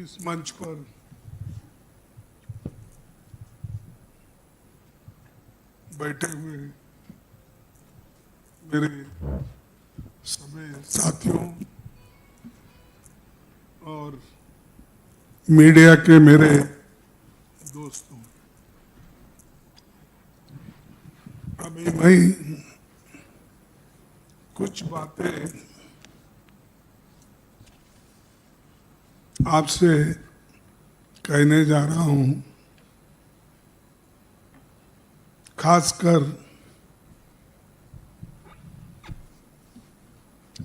इस मंच पर बैठे हुए मेरे सभी साथियों और मीडिया के मेरे दोस्तों, अभी मैं कुछ बातें आपसे कहने जा रहा हूं। खासकर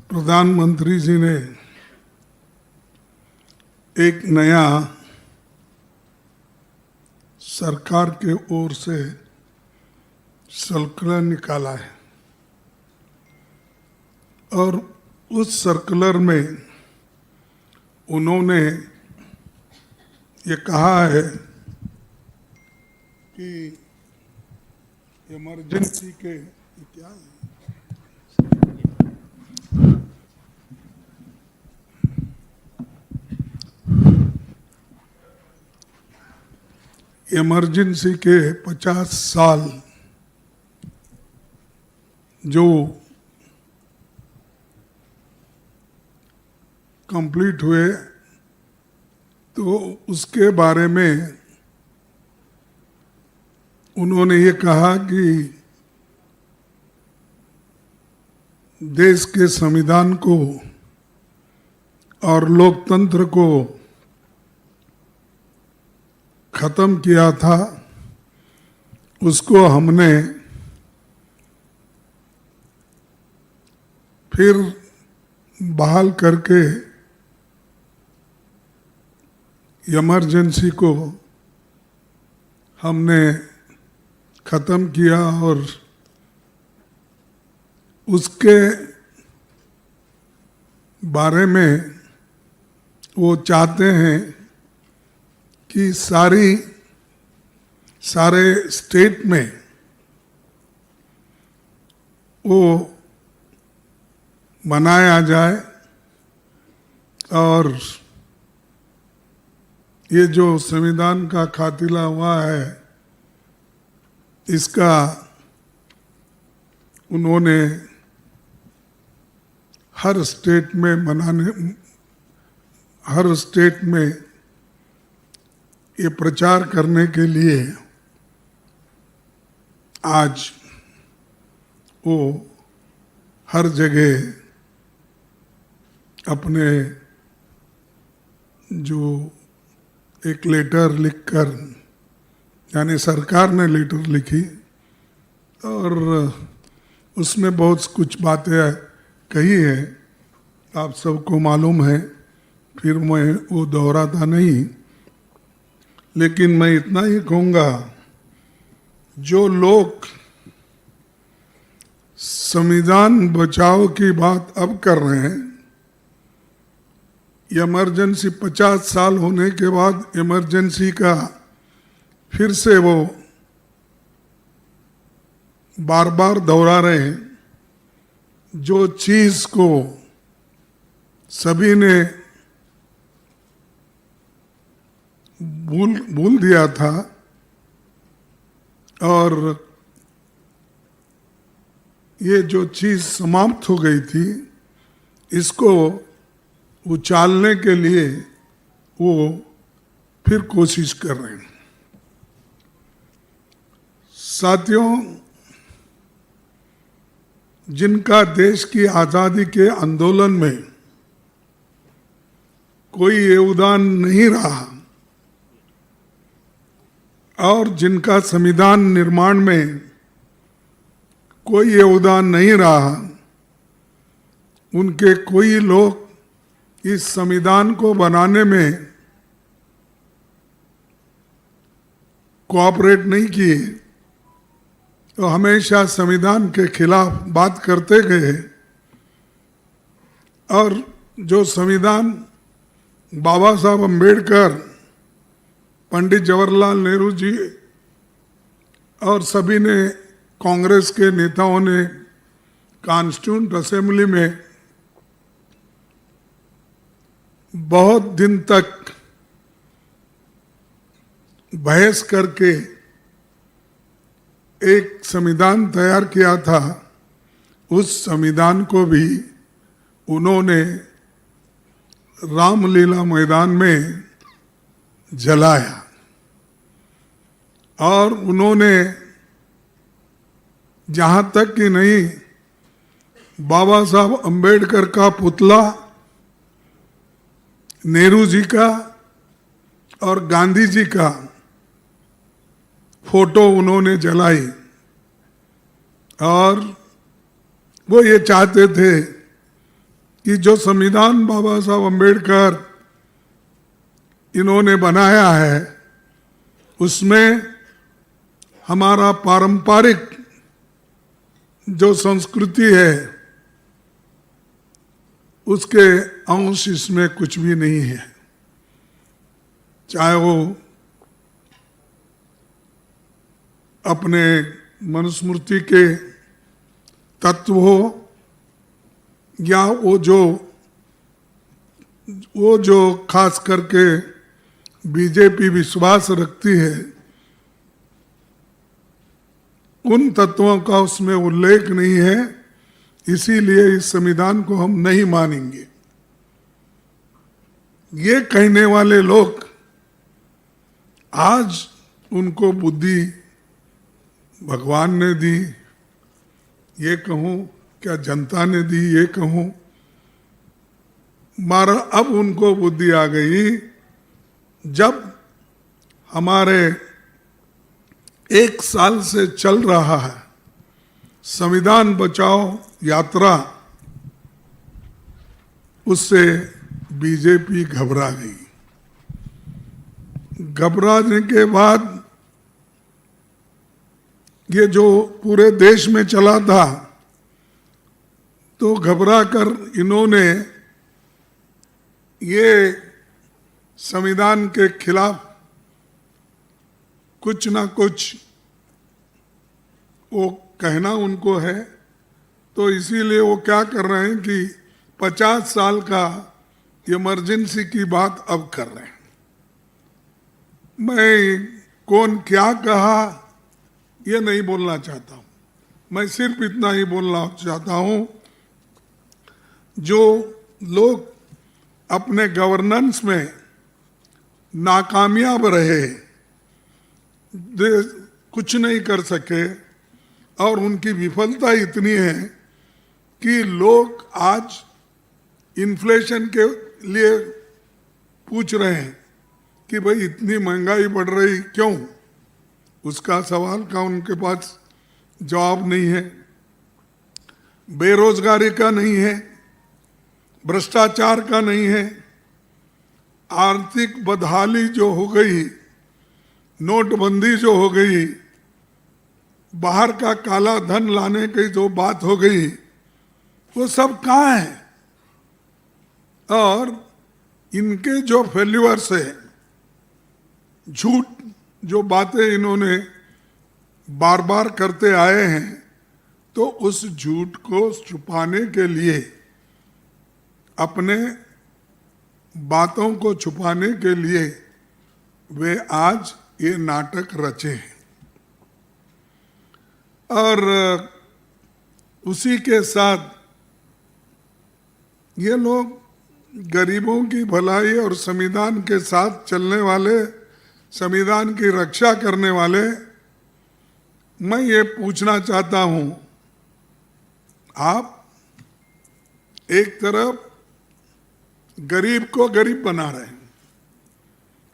प्रधानमंत्री जी ने एक नया सरकार के ओर से सर्कुलर निकाला है और उस सर्कुलर में उन्होंने ये कहा है कि इमरजेंसी के क्या है? इमरजेंसी के 50 साल जो कंप्लीट हुए, तो उसके बारे में उन्होंने ये कहा कि देश के संविधान को और लोकतंत्र को खत्म किया था, उसको हमने फिर बहाल करके इमरजेंसी को हमने खत्म किया और उसके बारे में वो चाहते हैं कि सारे स्टेट में वो बनाया जाए और ये जो संविधान का खातिला हुआ है इसका उन्होंने हर स्टेट में ये प्रचार करने के लिए आज वो हर जगह अपने जो एक लेटर लिखकर, यानी सरकार ने लेटर लिखी और उसमें बहुत कुछ बातें कही है, आप सबको मालूम है, फिर मैं वो दोहराता नहीं। लेकिन मैं इतना ही कहूँगा, जो लोग संविधान बचाओ की बात अब कर रहे हैं, इमरजेंसी 50 साल होने के बाद इमरजेंसी का फिर से वो बार बार दोहरा रहे हैं, जो चीज को सभी ने भूल दिया था और ये जो चीज समाप्त हो गई थी, इसको उछालने के लिए वो फिर कोशिश कर रहे हैं। साथियों, जिनका देश की आजादी के आंदोलन में कोई योगदान नहीं रहा और जिनका संविधान निर्माण में कोई योगदान नहीं रहा, उनके कोई लोग इस संविधान को बनाने में कोऑपरेट नहीं किए, तो हमेशा संविधान के खिलाफ बात करते गए और जो संविधान बाबा साहब अम्बेडकर, पंडित जवाहरलाल नेहरू जी और सभी ने, कांग्रेस के नेताओं ने कॉन्स्टिट्यूएंट असेंबली में बहुत दिन तक बहस करके एक संविधान तैयार किया था, उस संविधान को भी उन्होंने रामलीला मैदान में जलाया और उन्होंने जहां तक कि नहीं बाबा साहब अंबेडकर का पुतला, नेहरू जी का और गांधी जी का फोटो उन्होंने जलाई और वो ये चाहते थे कि जो संविधान बाबा साहब अंबेडकर इन्होंने बनाया है उसमें हमारा पारंपरिक जो संस्कृति है उसके अंश इसमें कुछ भी नहीं है, चाहे वो अपने मनुस्मृति के तत्व हो या वो जो खास करके बीजेपी विश्वास रखती है उन तत्वों का उसमें उल्लेख नहीं है, इसीलिए इस संविधान को हम नहीं मानेंगे। ये कहने वाले लोग आज उनको बुद्धि भगवान ने दी, ये कहूं क्या जनता ने दी, ये कहूं, मगर अब उनको बुद्धि आ गई जब हमारे 1 साल से चल रहा है संविधान बचाओ यात्रा, उससे बीजेपी घबरा गई। घबराने के बाद ये जो पूरे देश में चला था तो घबरा कर इन्होंने ये संविधान के खिलाफ कुछ ना कुछ वो कहना उनको है, तो इसीलिए वो क्या कर रहे हैं कि 50 साल का इमरजेंसी की बात अब कर रहे हैं। मैं कौन क्या कहा ये नहीं बोलना चाहता हूं, मैं सिर्फ इतना ही बोलना चाहता हूं, जो लोग अपने गवर्नेंस में नाकामयाब रहे, कुछ नहीं कर सके और उनकी विफलता इतनी है कि लोग आज इन्फ्लेशन के लिए पूछ रहे हैं कि भाई इतनी महंगाई बढ़ रही क्यों, उसका सवाल का उनके पास जवाब नहीं है, बेरोजगारी का नहीं है, भ्रष्टाचार का नहीं है, आर्थिक बदहाली जो हो गई, नोटबंदी जो हो गई, बाहर का काला धन लाने की जो बात हो गई, वो सब कहाँ है। और इनके जो फेल्यूअर्स है, झूठ जो बातें इन्होंने बार बार करते आए हैं, तो उस झूठ को छुपाने के लिए, अपने बातों को छुपाने के लिए वे आज ये नाटक रचे हैं। और उसी के साथ ये लोग गरीबों की भलाई और संविधान के साथ चलने वाले, संविधान की रक्षा करने वाले, मैं ये पूछना चाहता हूं, आप एक तरफ गरीब को गरीब बना रहे हैं,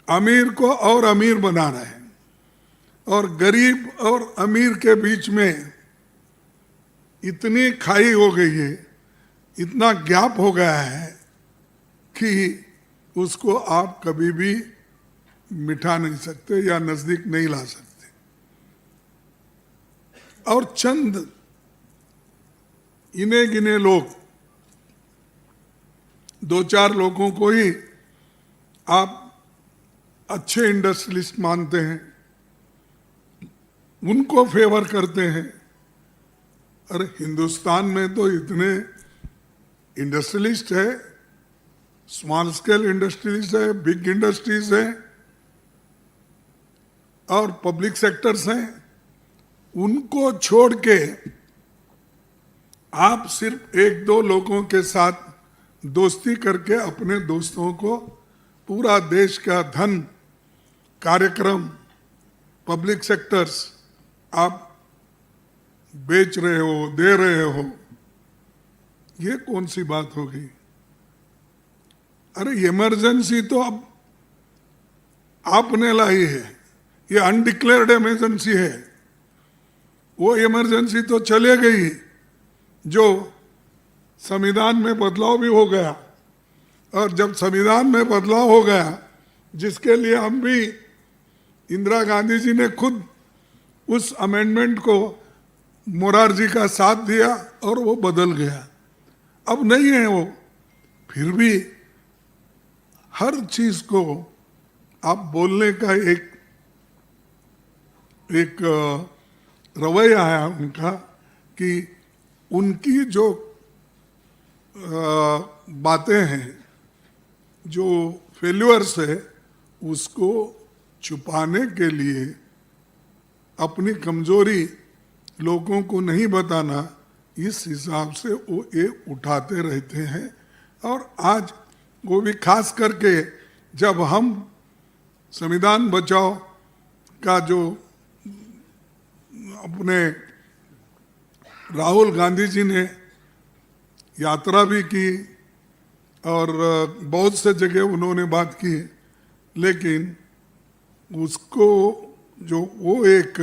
अमीर को और अमीर बना रहे हैं, और गरीब और अमीर के बीच में इतनी खाई हो गई है, इतना गैप हो गया है कि उसको आप कभी भी मिटा नहीं सकते या नजदीक नहीं ला सकते। और चंद इने गिने लोग, 2-4 लोगों को ही आप अच्छे इंडस्ट्रियलिस्ट मानते हैं, उनको फेवर करते हैं। अरे हिंदुस्तान में तो इतने इंडस्ट्रियलिस्ट है, स्मॉल स्केल इंडस्ट्रीज है, बिग इंडस्ट्रीज है, और पब्लिक सेक्टर्स हैं, उनको छोड़ के आप सिर्फ एक दो लोगों के साथ दोस्ती करके अपने दोस्तों को पूरा देश का धन, कार्यक्रम, पब्लिक सेक्टर्स आप बेच रहे हो, दे रहे हो, ये कौन सी बात होगी? अरे इमरजेंसी तो अब आपने लाई है, ये अनडिक्लेयर्ड इमरजेंसी है। वो इमरजेंसी तो चले गई जो संविधान में बदलाव भी हो गया, और जब संविधान में बदलाव हो गया, जिसके लिए हम भी, इंदिरा गांधी जी ने खुद उस अमेंडमेंट को, मोरारजी का साथ दिया और वो बदल गया। अब नहीं है वो, फिर भी हर चीज को आप बोलने का एक रवैया है उनका, कि उनकी जो बातें हैं, जो फेल्यूअर्स है, उसको छुपाने के लिए अपनी कमजोरी लोगों को नहीं बताना, इस हिसाब से वो ये उठाते रहते हैं। और आज वो भी खास करके जब हम संविधान बचाओ का जो अपने राहुल गांधी जी ने यात्रा भी की और बहुत से जगह उन्होंने बात की, लेकिन उसको जो वो एक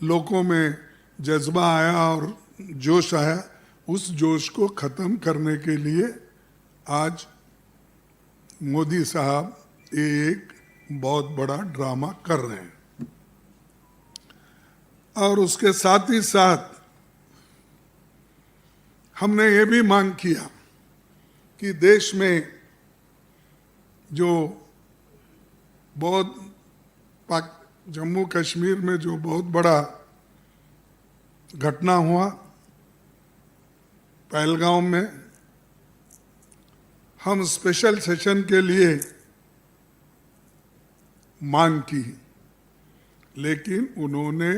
लोगों में जज्बा आया और जोश आया, उस जोश को ख़त्म करने के लिए आज मोदी साहब एक बहुत बड़ा ड्रामा कर रहे हैं। और उसके साथ ही साथ हमने ये भी मांग किया कि देश में जो बहुत जम्मू कश्मीर में जो बहुत बड़ा घटना हुआ पहलगांव में, हम स्पेशल सेशन के लिए मांग की, लेकिन उन्होंने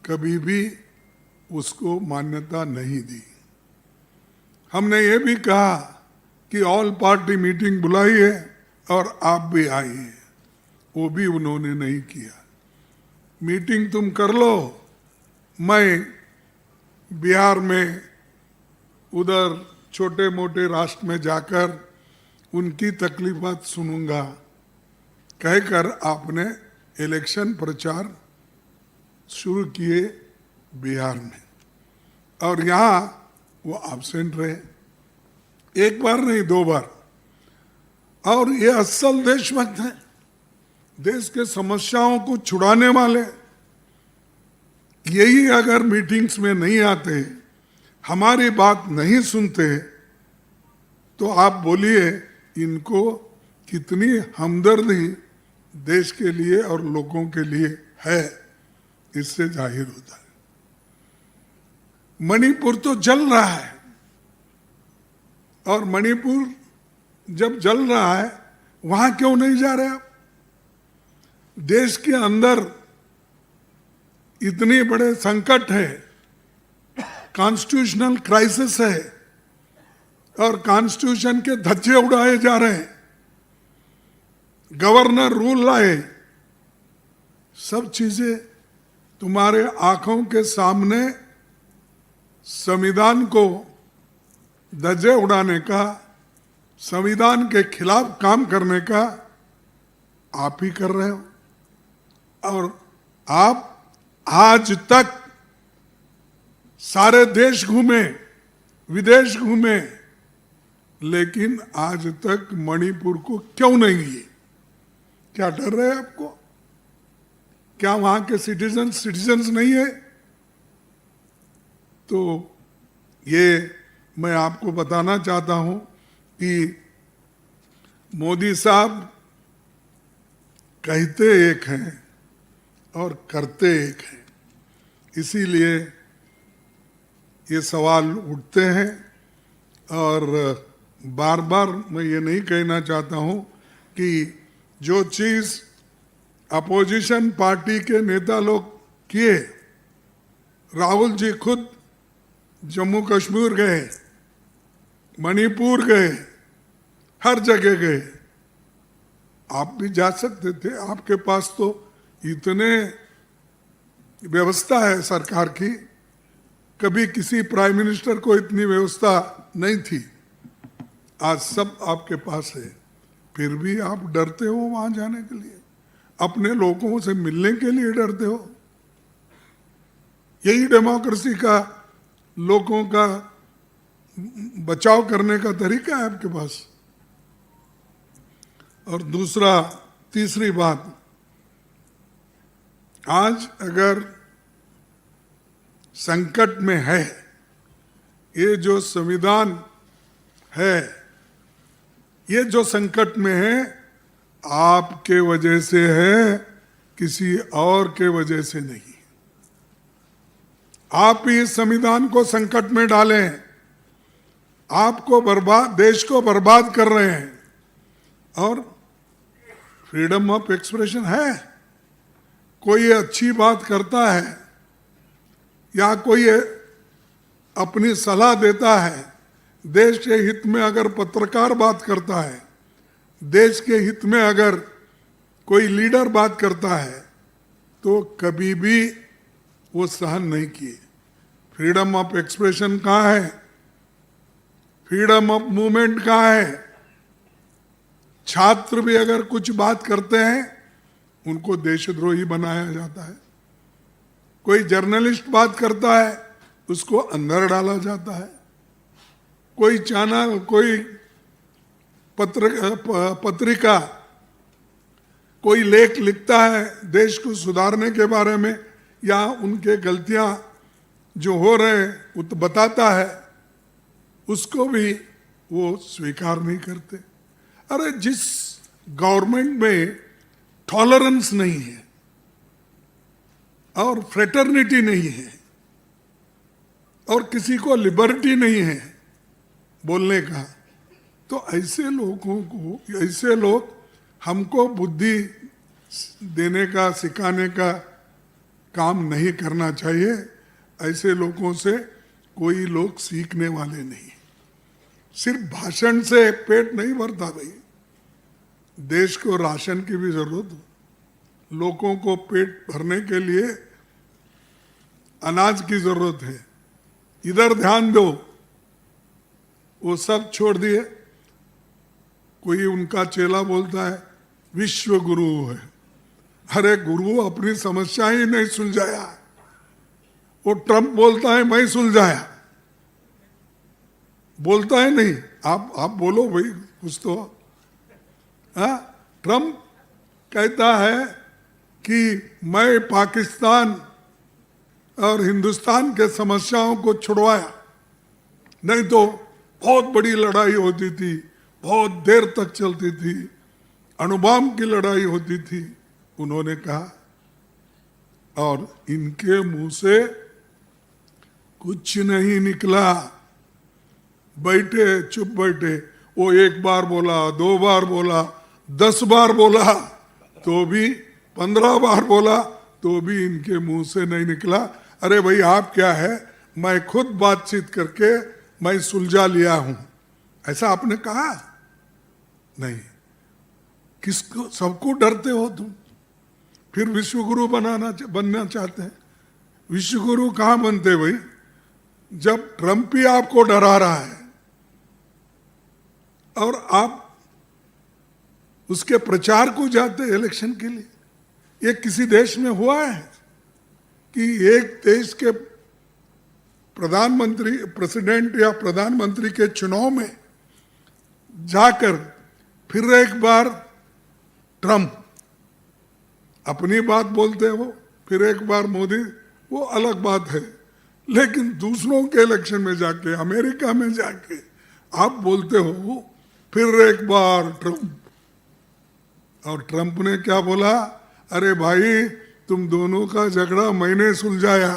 कभी भी उसको मान्यता नहीं दी। हमने ये भी कहा कि ऑल पार्टी मीटिंग बुलाई है और आप भी आइए, वो भी उन्होंने नहीं किया। मीटिंग तुम कर लो, मैं बिहार में उधर छोटे मोटे राष्ट्र में जाकर उनकी तकलीफात सुनूंगा, कहकर आपने इलेक्शन प्रचार शुरू किए बिहार में, और यहाँ वो एब्सेंट रहे, एक बार नहीं दो बार। और ये असल देशभक्त हैं, देश के समस्याओं को छुड़ाने वाले। यही अगर मीटिंग्स में नहीं आते, हमारी बात नहीं सुनते, तो आप बोलिए इनको कितनी हमदर्दी देश के लिए और लोगों के लिए है, इससे जाहिर होता है। मणिपुर तो जल रहा है, और मणिपुर जब जल रहा है, वहां क्यों नहीं जा रहे आप? देश के अंदर इतनी बड़े संकट है, कॉन्स्टिट्यूशनल क्राइसिस है, और कॉन्स्टिट्यूशन के धज्जे उड़ाए जा रहे हैं, गवर्नर रूल लाए, सब चीजें तुम्हारे आंखों के सामने संविधान को धज्जे उड़ाने का, संविधान के खिलाफ काम करने का आप ही कर रहे हो। और आप आज तक सारे देश घूमे, विदेश घूमे, लेकिन आज तक मणिपुर को क्यों नहीं गए? क्या डर रहे हैं आपको? क्या वहां के सिटीजन्स नहीं है? तो ये मैं आपको बताना चाहता हूं कि मोदी साहब कहते एक हैं और करते एक हैं, इसीलिए ये सवाल उठते हैं। और बार बार मैं ये नहीं कहना चाहता हूं कि जो चीज़ अपोजिशन पार्टी के नेता लोग किए। राहुल जी खुद जम्मू कश्मीर गए, मणिपुर गए, हर जगह गए। आप भी जा सकते थे, आपके पास तो इतने व्यवस्था है सरकार की, कभी किसी प्राइम मिनिस्टर को इतनी व्यवस्था नहीं थी, आज सब आपके पास है। फिर भी आप डरते हो वहां जाने के लिए, अपने लोगों से मिलने के लिए डरते हो। यही डेमोक्रेसी का, लोगों का बचाव करने का तरीका है आपके पास। और तीसरी बात, आज अगर संकट में है, ये जो संविधान है, ये जो संकट में है, आपके वजह से है, किसी और के वजह से नहीं। आप ही इस संविधान को संकट में डालें, आपको देश को बर्बाद कर रहे हैं। और फ्रीडम ऑफ एक्सप्रेशन है, कोई अच्छी बात करता है या कोई अपनी सलाह देता है, देश के हित में अगर पत्रकार बात करता है, देश के हित में अगर कोई लीडर बात करता है, तो कभी भी वो सहन नहीं किए। फ्रीडम ऑफ एक्सप्रेशन कहाँ है? फ्रीडम ऑफ मूवमेंट कहाँ है? छात्र भी अगर कुछ बात करते हैं, उनको देशद्रोही बनाया जाता है। कोई जर्नलिस्ट बात करता है, उसको अंदर डाला जाता है। कोई चैनल, कोई पत्रिका कोई लेख लिखता है देश को सुधारने के बारे में, या उनके गलतियां जो हो रहे हैं वो तो बताता है, उसको भी वो स्वीकार नहीं करते। अरे जिस गवर्नमेंट में टॉलरेंस नहीं है और फ्रेटर्निटी नहीं है और किसी को लिबर्टी नहीं है बोलने का, तो ऐसे लोग हमको बुद्धि देने का, सिखाने का काम नहीं करना चाहिए। ऐसे लोगों से कोई लोग सीखने वाले नहीं। सिर्फ भाषण से पेट नहीं भरता भाई, देश को राशन की भी जरूरत है। लोगों को पेट भरने के लिए अनाज की जरूरत है। इधर ध्यान दो, वो सब छोड़ दिए। कोई उनका चेला बोलता है विश्व गुरु है। अरे गुरु अपनी समस्या ही नहीं सुलझाया, वो ट्रंप बोलता है मैं सुलझाया, बोलता है नहीं। आप बोलो भाई कुछ तो। हाँ, ट्रंप कहता है कि मैं पाकिस्तान और हिंदुस्तान के समस्याओं को छुड़वाया, नहीं तो बहुत बड़ी लड़ाई होती थी, बहुत देर तक चलती थी, अणुबॉम्ब की लड़ाई होती थी, उन्होंने कहा। और इनके मुंह से कुछ नहीं निकला। बैठे चुप बैठे, वो एक बार बोला, 2 बार बोला, 10 बार बोला, तो भी 15 बार बोला, तो भी इनके मुंह से नहीं निकला। अरे भाई आप क्या है, मैं खुद बातचीत करके मैं सुलझा लिया हूं, ऐसा आपने कहा नहीं। किसको, सबको डरते हो तुम, फिर विश्वगुरु बनना चाहते हैं। विश्वगुरु कहां बनते भाई, जब ट्रंप ही आपको डरा रहा है और आप उसके प्रचार को जाते इलेक्शन के लिए। ये किसी देश में हुआ है कि एक देश के प्रधानमंत्री, प्रेसिडेंट या प्रधानमंत्री के चुनाव में जाकर फिर एक बार ट्रंप अपनी बात बोलते हो, फिर एक बार मोदी, वो अलग बात है। लेकिन दूसरों के इलेक्शन में जाके, अमेरिका में जाके आप बोलते हो फिर एक बार ट्रंप। और ट्रंप ने क्या बोला, अरे भाई तुम दोनों का झगड़ा मैंने सुलझाया।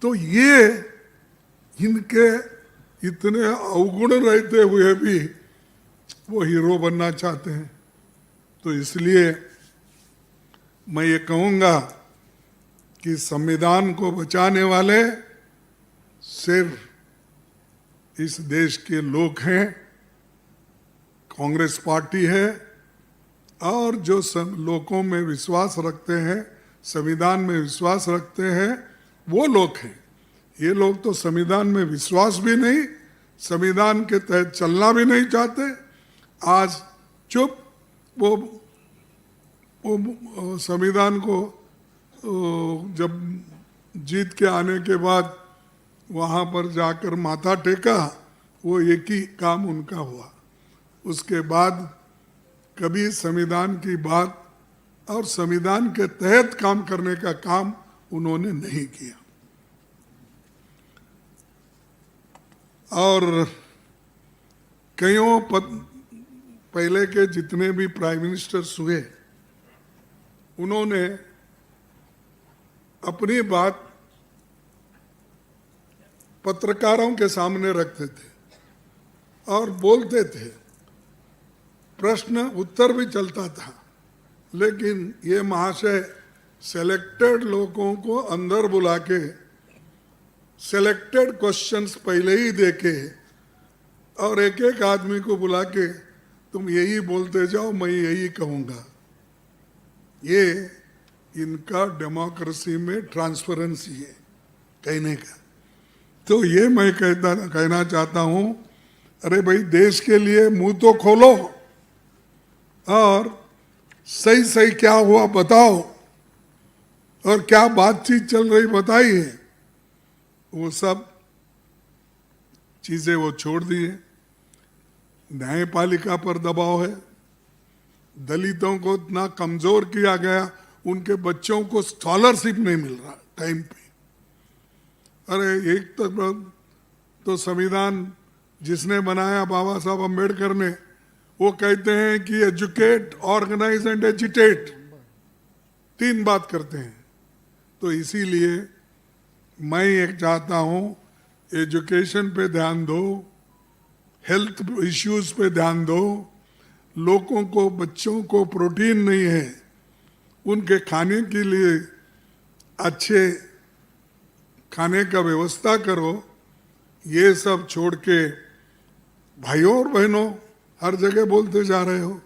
तो ये इनके इतने अवगुण रहते हुए भी वो हीरो बनना चाहते हैं। तो इसलिए मैं ये कहूँगा कि संविधान को बचाने वाले सिर्फ इस देश के लोग हैं, कांग्रेस पार्टी है, और जो लोगों में विश्वास रखते हैं, संविधान में विश्वास रखते हैं, वो लोग हैं। ये लोग तो संविधान में विश्वास भी नहीं, संविधान के तहत चलना भी नहीं चाहते। आज चुप वो संविधान को जब जीत के आने के बाद वहाँ पर जाकर माथा टेका, वो एक ही काम उनका हुआ। उसके बाद कभी संविधान की बात और संविधान के तहत काम करने का काम उन्होंने नहीं किया। और कईयों पहले के जितने भी प्राइम मिनिस्टर्स हुए, उन्होंने अपनी बात पत्रकारों के सामने रखते थे और बोलते थे, प्रश्न उत्तर भी चलता था, लेकिन ये महाशय सेलेक्टेड लोगों को अंदर बुला के सेलेक्टेड क्वेश्चंस पहले ही देके और एक एक आदमी को बुला के तुम यही बोलते जाओ, मैं यही कहूँगा। ये इनका डेमोक्रेसी में ट्रांसपेरेंसी है कहने का। तो ये मैं कहना चाहता हूँ, अरे भाई देश के लिए मुंह तो खोलो और सही सही क्या हुआ बताओ, और क्या बातचीत चल रही बताइए। वो सब चीजें वो छोड़ दिए। न्यायपालिका पर दबाव है, दलितों को इतना कमजोर किया गया, उनके बच्चों को स्कॉलरशिप नहीं मिल रहा टाइम पे। अरे एक तो संविधान जिसने बनाया बाबा साहब अम्बेडकर ने, वो कहते हैं कि एजुकेट, ऑर्गेनाइज एंड एजिटेट, 3 बात करते हैं। तो इसीलिए मैं एक चाहता हूँ, एजुकेशन पे ध्यान दो, हेल्थ इश्यूज पे ध्यान दो। लोगों को, बच्चों को प्रोटीन नहीं है, उनके खाने के लिए अच्छे खाने का व्यवस्था करो। ये सब छोड़ के भाइयों और बहनों हर जगह बोलते जा रहे हो।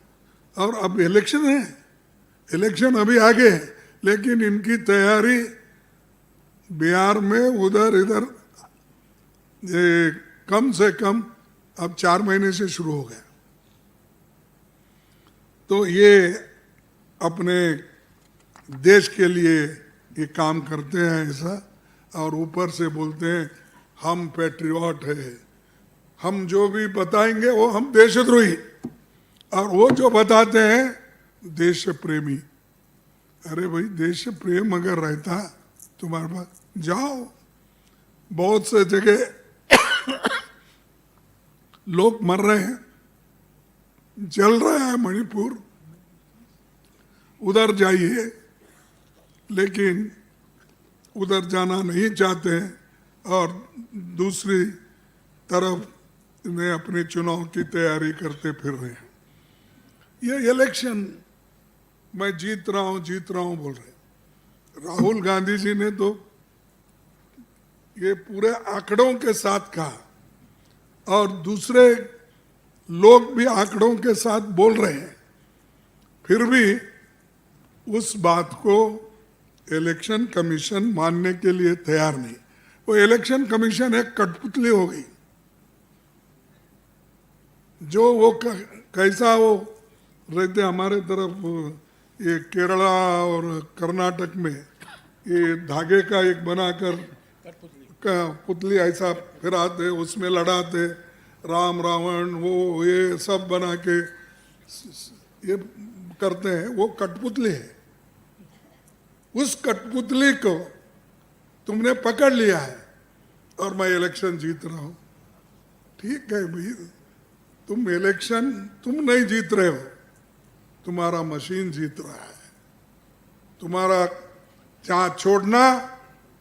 और अब इलेक्शन है, इलेक्शन अभी आगे है, लेकिन इनकी तैयारी बिहार में उधर इधर ये कम से कम अब 4 महीने से शुरू हो गया। तो ये अपने देश के लिए ये काम करते हैं ऐसा, और ऊपर से बोलते हैं हम पैट्रियट है, हम जो भी बताएंगे वो हम देशद्रोही, और वो जो बताते हैं देश प्रेमी। अरे भाई देश प्रेम अगर रहता तुम्हारे पास, जाओ। बहुत से जगह लोग मर रहे हैं, जल रहा है मणिपुर, उधर जाइए, लेकिन उधर जाना नहीं चाहते हैं, और दूसरी तरफ ने अपने चुनाव की तैयारी करते फिर रहे हैं। ये इलेक्शन मैं जीत रहा हूं बोल रहे। राहुल गांधी जी ने तो ये पूरे आंकड़ों के साथ कहा, और दूसरे लोग भी आंकड़ों के साथ बोल रहे हैं, फिर भी उस बात को इलेक्शन कमीशन मानने के लिए तैयार नहीं। वो इलेक्शन कमीशन एक कठपुतली हो गई। जो वो कैसा वो रहते हमारे तरफ, ये केरला और कर्नाटक में ये धागे का एक बनाकर पुतली ऐसा फिराते, उसमें लड़ाते, राम रावण वो ये सब बना के ये करते हैं, वो कठपुतली है। उस कठपुतली को तुमने पकड़ लिया है और मैं इलेक्शन जीत रहा हूं। ठीक है भाई, तुम इलेक्शन तुम नहीं जीत रहे हो, तुम्हारा मशीन जीत रहा है। तुम्हारा जहां छोड़ना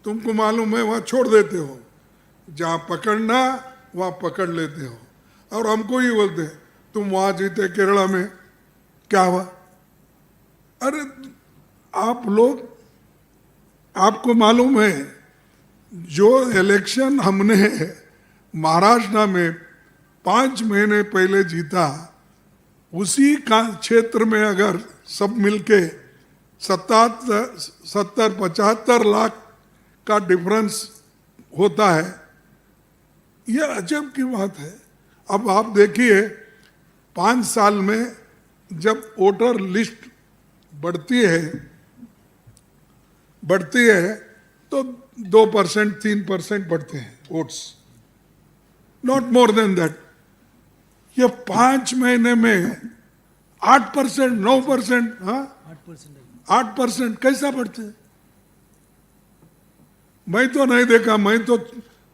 तुमको मालूम है वहां छोड़ देते हो, जहां पकड़ना वहां पकड़ लेते हो। और हमको ही बोलते हैं तुम वहां जीते केरला में, क्या हुआ? अरे आप लोग, आपको मालूम है जो इलेक्शन हमने महाराष्ट्र में 5 महीने पहले जीता, उसी का क्षेत्र में अगर सब मिलके 70-75 लाख का डिफरेंस होता है, यह अजब की बात है। अब आप देखिए 5 साल में जब वोटर लिस्ट बढ़ती है तो 2% 3% बढ़ते हैं votes, not more than that. ये 5 महीने में 8%, 9%, हाँ 8% कैसा बढ़ते हैं? मैं तो नहीं देखा, मैं तो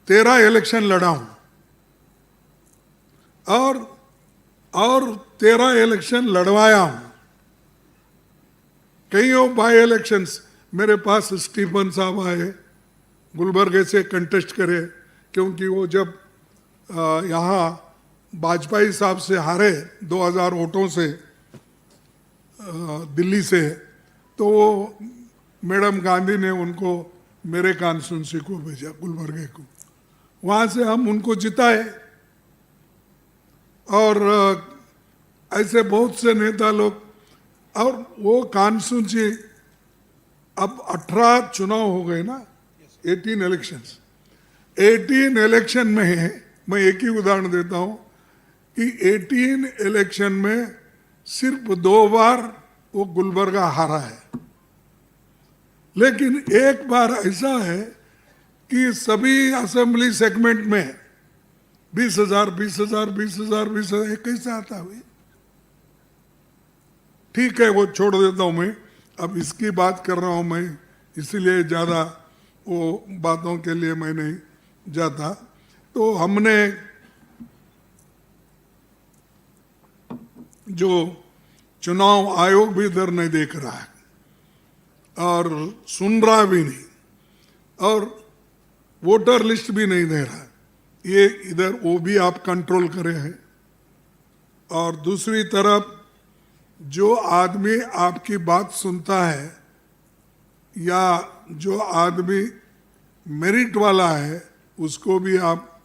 13 इलेक्शन लड़ा हूं और 13 इलेक्शन लड़वाया हूं। कई बाई इलेक्शंस मेरे पास स्टीफन साहब आए, गुलबर्गे से कंटेस्ट करे, क्योंकि वो जब यहाँ वाजपेयी साहब से हारे 2000 वोटों से दिल्ली से, तो वो मैडम गांधी ने उनको मेरे कॉन्स्टिट्यूंसी को भेजा, गुलबर्गे को। वहाँ से हम उनको जिताए। और ऐसे बहुत से नेता लोग, और वो कॉन्स्टिट्यूंसी अब 18 चुनाव हो गए ना, 18 इलेक्शंस। 18 इलेक्शन में मैं एक ही उदाहरण देता हूं कि 18 इलेक्शन में सिर्फ 2 बार वो गुलबर्गा हारा है, लेकिन एक बार ऐसा है कि सभी असेंबली सेगमेंट में 20,000 कैसे आता है? ठीक है, वो छोड़ देता हूं मैं, अब इसकी बात कर रहा हूं मैं, इसीलिए ज़्यादा वो बातों के लिए मैं नहीं जाता। तो हमने जो चुनाव आयोग भी इधर नहीं देख रहा है और सुन रहा भी नहीं, और वोटर लिस्ट भी नहीं दे रहा, ये इधर वो भी आप कंट्रोल करे हैं। और दूसरी तरफ जो आदमी आपकी बात सुनता है या जो आदमी मेरिट वाला है, उसको भी आप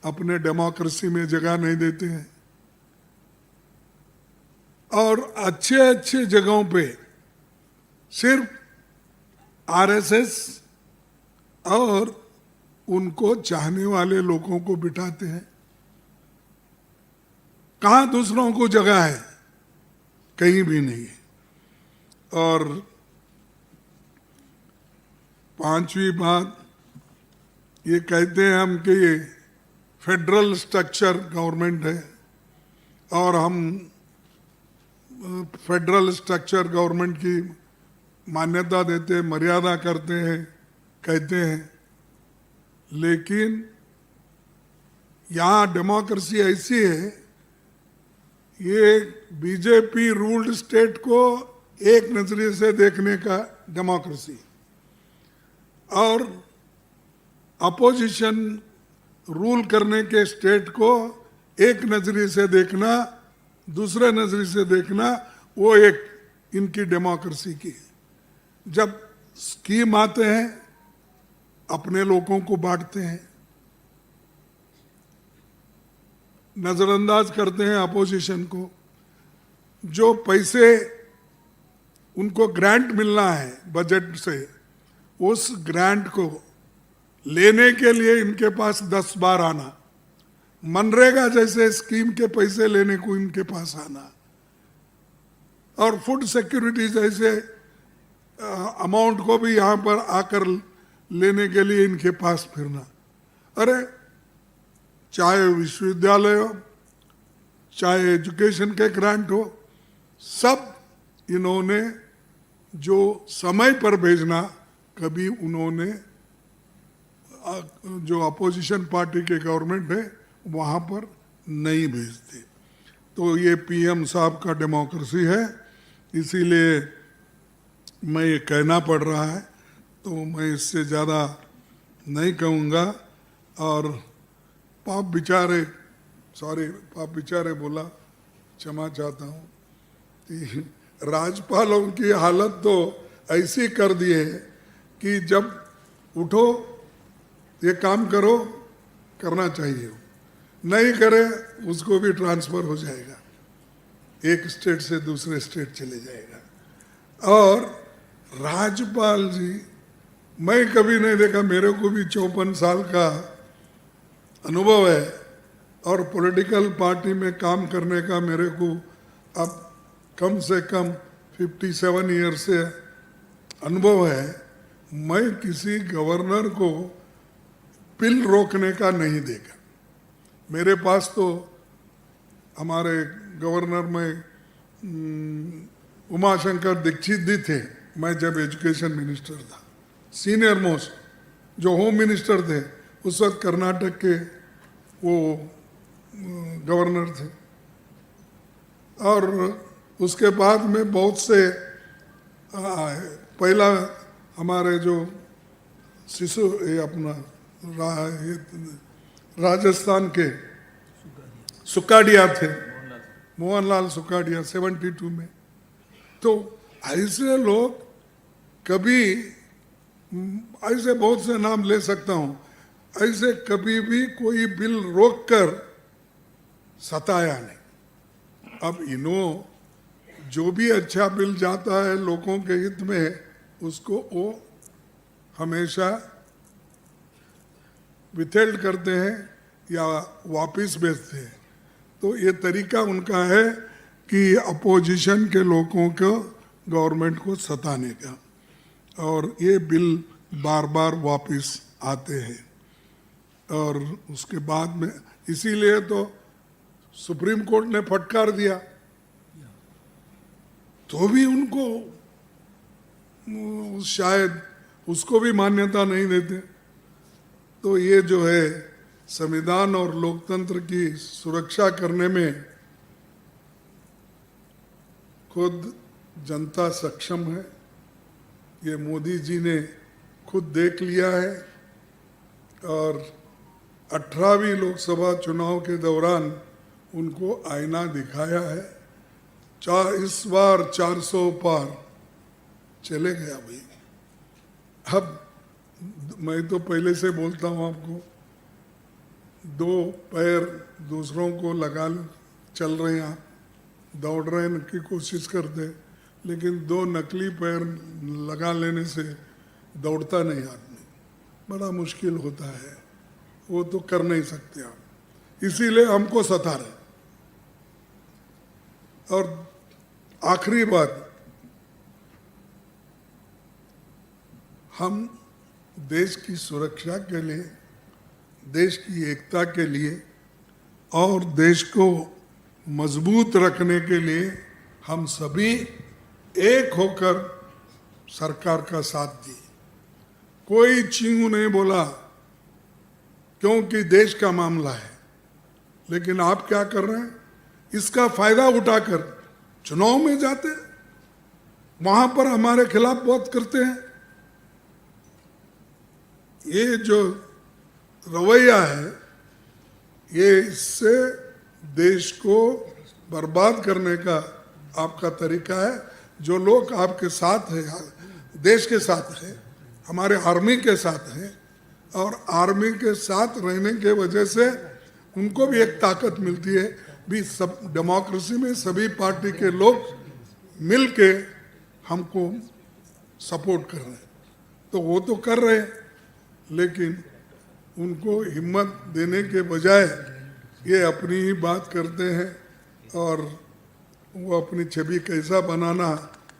अपने डेमोक्रेसी में जगह नहीं देते हैं। और अच्छे अच्छे जगहों पे सिर्फ आरएसएस और उनको चाहने वाले लोगों को बिठाते हैं। कहाँ दूसरों को जगह है? कहीं भी नहीं है। और 5वीं बात, ये कहते हैं हम कि ये फेडरल स्ट्रक्चर गवर्नमेंट है और हम फेडरल स्ट्रक्चर गवर्नमेंट की मान्यता देते हैं, मर्यादा करते हैं, कहते हैं, लेकिन यहाँ डेमोक्रेसी ऐसी है, ये बीजेपी रूल्ड स्टेट को एक नजरिए से देखने का डेमोक्रेसी, और अपोजिशन रूल करने के स्टेट को एक नजरिए से देखना, दूसरे नजरिए से देखना, वो एक इनकी डेमोक्रेसी की। जब स्कीम आते हैं अपने लोगों को बांटते हैं, नजरअंदाज करते हैं अपोजिशन को। जो पैसे उनको ग्रांट मिलना है बजट से, उस ग्रांट को लेने के लिए इनके पास 10 बार आना, मनरेगा जैसे स्कीम के पैसे लेने को इनके पास आना, और फूड सिक्योरिटी जैसे अमाउंट को भी यहाँ पर आकर लेने के लिए इनके पास फिरना। अरे चाहे विश्वविद्यालय हो, चाहे एजुकेशन के ग्रांट हो, सब इन्होंने जो समय पर भेजना, कभी उन्होंने जो अपोजिशन पार्टी के गवर्नमेंट है वहाँ पर नहीं भेजते। तो ये पीएम साहब का डेमोक्रेसी है, इसीलिए मैं ये कहना पड़ रहा है, तो मैं इससे ज़्यादा नहीं कहूँगा। और पाप बेचारे बोला, क्षमा चाहता हूँ, राज्यपालों की हालत तो ऐसी कर दी है कि जब उठो ये काम करो, करना चाहिए, नहीं करे उसको भी ट्रांसफर हो जाएगा, एक स्टेट से दूसरे स्टेट चले जाएगा। और राज्यपाल जी मैं कभी नहीं देखा, मेरे को भी 54 साल का अनुभव है और पॉलिटिकल पार्टी में काम करने का मेरे को अब कम से कम 57 ईयर से अनुभव है। मैं किसी गवर्नर को बिल रोकने का नहीं देखा। मेरे पास तो हमारे गवर्नर में उमाशंकर दीक्षित जी थे, मैं जब एजुकेशन मिनिस्टर था, सीनियर मोस्ट जो होम मिनिस्टर थे उस वक्त कर्नाटक के वो गवर्नर थे। और उसके बाद में बहुत से पहला हमारे जो शिशु ये अपना राजस्थान के सुकाडिया थे, मोहनलाल सुकाडिया 72 में। तो ऐसे लोग कभी, ऐसे बहुत से नाम ले सकता हूं, ऐसे कभी भी कोई बिल रोक कर सताया नहीं। अब इन्हों जो भी अच्छा बिल जाता है लोगों के हित में उसको वो हमेशा विथेल्ड करते हैं या वापस भेजते हैं। तो ये तरीका उनका है कि अपोजिशन के लोगों को गवर्नमेंट को सताने का, और ये बिल बार बार वापस आते हैं। और उसके बाद में इसीलिए तो सुप्रीम कोर्ट ने फटकार दिया तो भी उनको शायद उसको भी मान्यता नहीं देते। तो ये जो है संविधान और लोकतंत्र की सुरक्षा करने में खुद जनता सक्षम है, ये मोदी जी ने खुद देख लिया है। और 18वीं लोकसभा चुनाव के दौरान उनको आईना दिखाया है। इस बार 400 पार चले गया भाई। अब मैं तो पहले से बोलता हूँ आपको, 2 पैर दूसरों को लगा चल रहे हैं, आप दौड़ रहे हैं की कोशिश करते, लेकिन 2 नकली पैर लगा लेने से दौड़ता नहीं आदमी, बड़ा मुश्किल होता है, वो तो कर नहीं सकते आप। इसीलिए हमको सता रहे। और आखिरी बात, हम देश की सुरक्षा के लिए, देश की एकता के लिए और देश को मजबूत रखने के लिए हम सभी एक होकर सरकार का साथ दिए। कोई चींगू नहीं बोला क्योंकि देश का मामला है। लेकिन आप क्या कर रहे हैं, इसका फायदा उठाकर चुनाव में जाते हैं, वहां पर हमारे खिलाफ बात करते हैं। ये जो रवैया है ये इससे देश को बर्बाद करने का आपका तरीका है। जो लोग आपके साथ है, देश के साथ है, हमारे आर्मी के साथ है, और आर्मी के साथ रहने के वजह से उनको भी एक ताकत मिलती है। भी सब डेमोक्रेसी में सभी पार्टी के लोग मिल के हमको सपोर्ट कर रहे हैं, तो वो तो कर रहे हैं, लेकिन उनको हिम्मत देने के बजाय ये अपनी ही बात करते हैं और वो अपनी छवि कैसा बनाना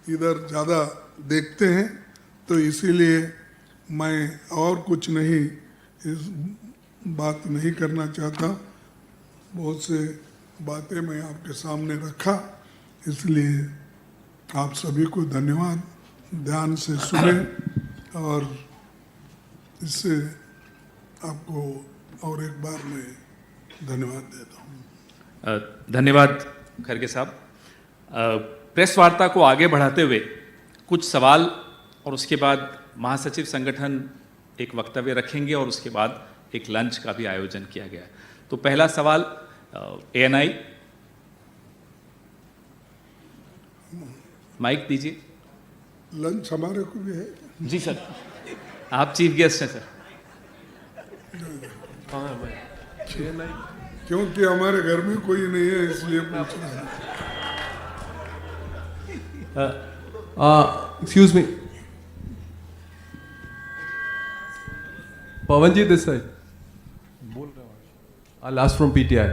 इधर ज़्यादा देखते हैं। तो इसीलिए मैं और कुछ नहीं इस बात नहीं करना चाहता। बहुत से बातें मैं आपके सामने रखा, इसलिए आप सभी को धन्यवाद। ध्यान से सुने और इससे आपको और एक बार मैं धन्यवाद देता हूँ। धन्यवाद खड़गे साहब। प्रेस वार्ता को आगे बढ़ाते हुए कुछ सवाल और उसके बाद महासचिव संगठन एक वक्तव्य रखेंगे और उसके बाद एक लंच का भी आयोजन किया गया है। तो पहला सवाल ANI। माइक दीजिए। लंच हमारे को भी है। जी सर, आप चीफ गेस्ट हैं सर। क्योंकि हमारे घर में कोई नहीं है इसलिए पूछ रहा है। Excuse me. Pavanji this side. I'll ask from PTI.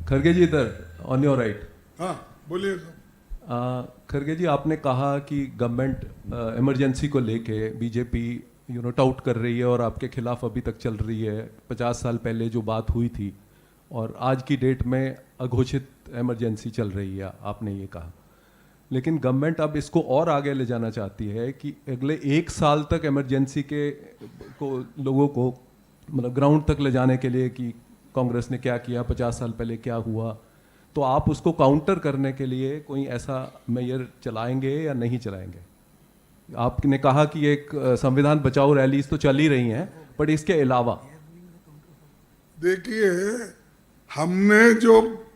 Kharge जी इधर on your right. हाँ बोलिए सर। खरगे जी आपने कहा कि गवर्नमेंट इमरजेंसी को लेके बीजेपी टाउट कर रही है और आपके खिलाफ अभी तक चल रही है। 50 साल पहले जो बात हुई थी और आज की डेट में अघोषित इमरजेंसी चल रही है, आपने ये कहा। लेकिन गवर्नमेंट अब इसको और आगे ले जाना चाहती है कि अगले 1 साल तक इमरजेंसी को लोगों को मतलब ग्राउंड तक ले जाने के लिए कि कांग्रेस ने क्या किया, 50 साल पहले क्या हुआ, तो आप उसको काउंटर करने के लिए कोई ऐसा मेजर चलाएंगे या नहीं चलाएंगे? आपने कहा कि एक संविधान बचाओ रैलीज तो चल ही रही हैं, बट इसके अलावा देखिए, हमने जो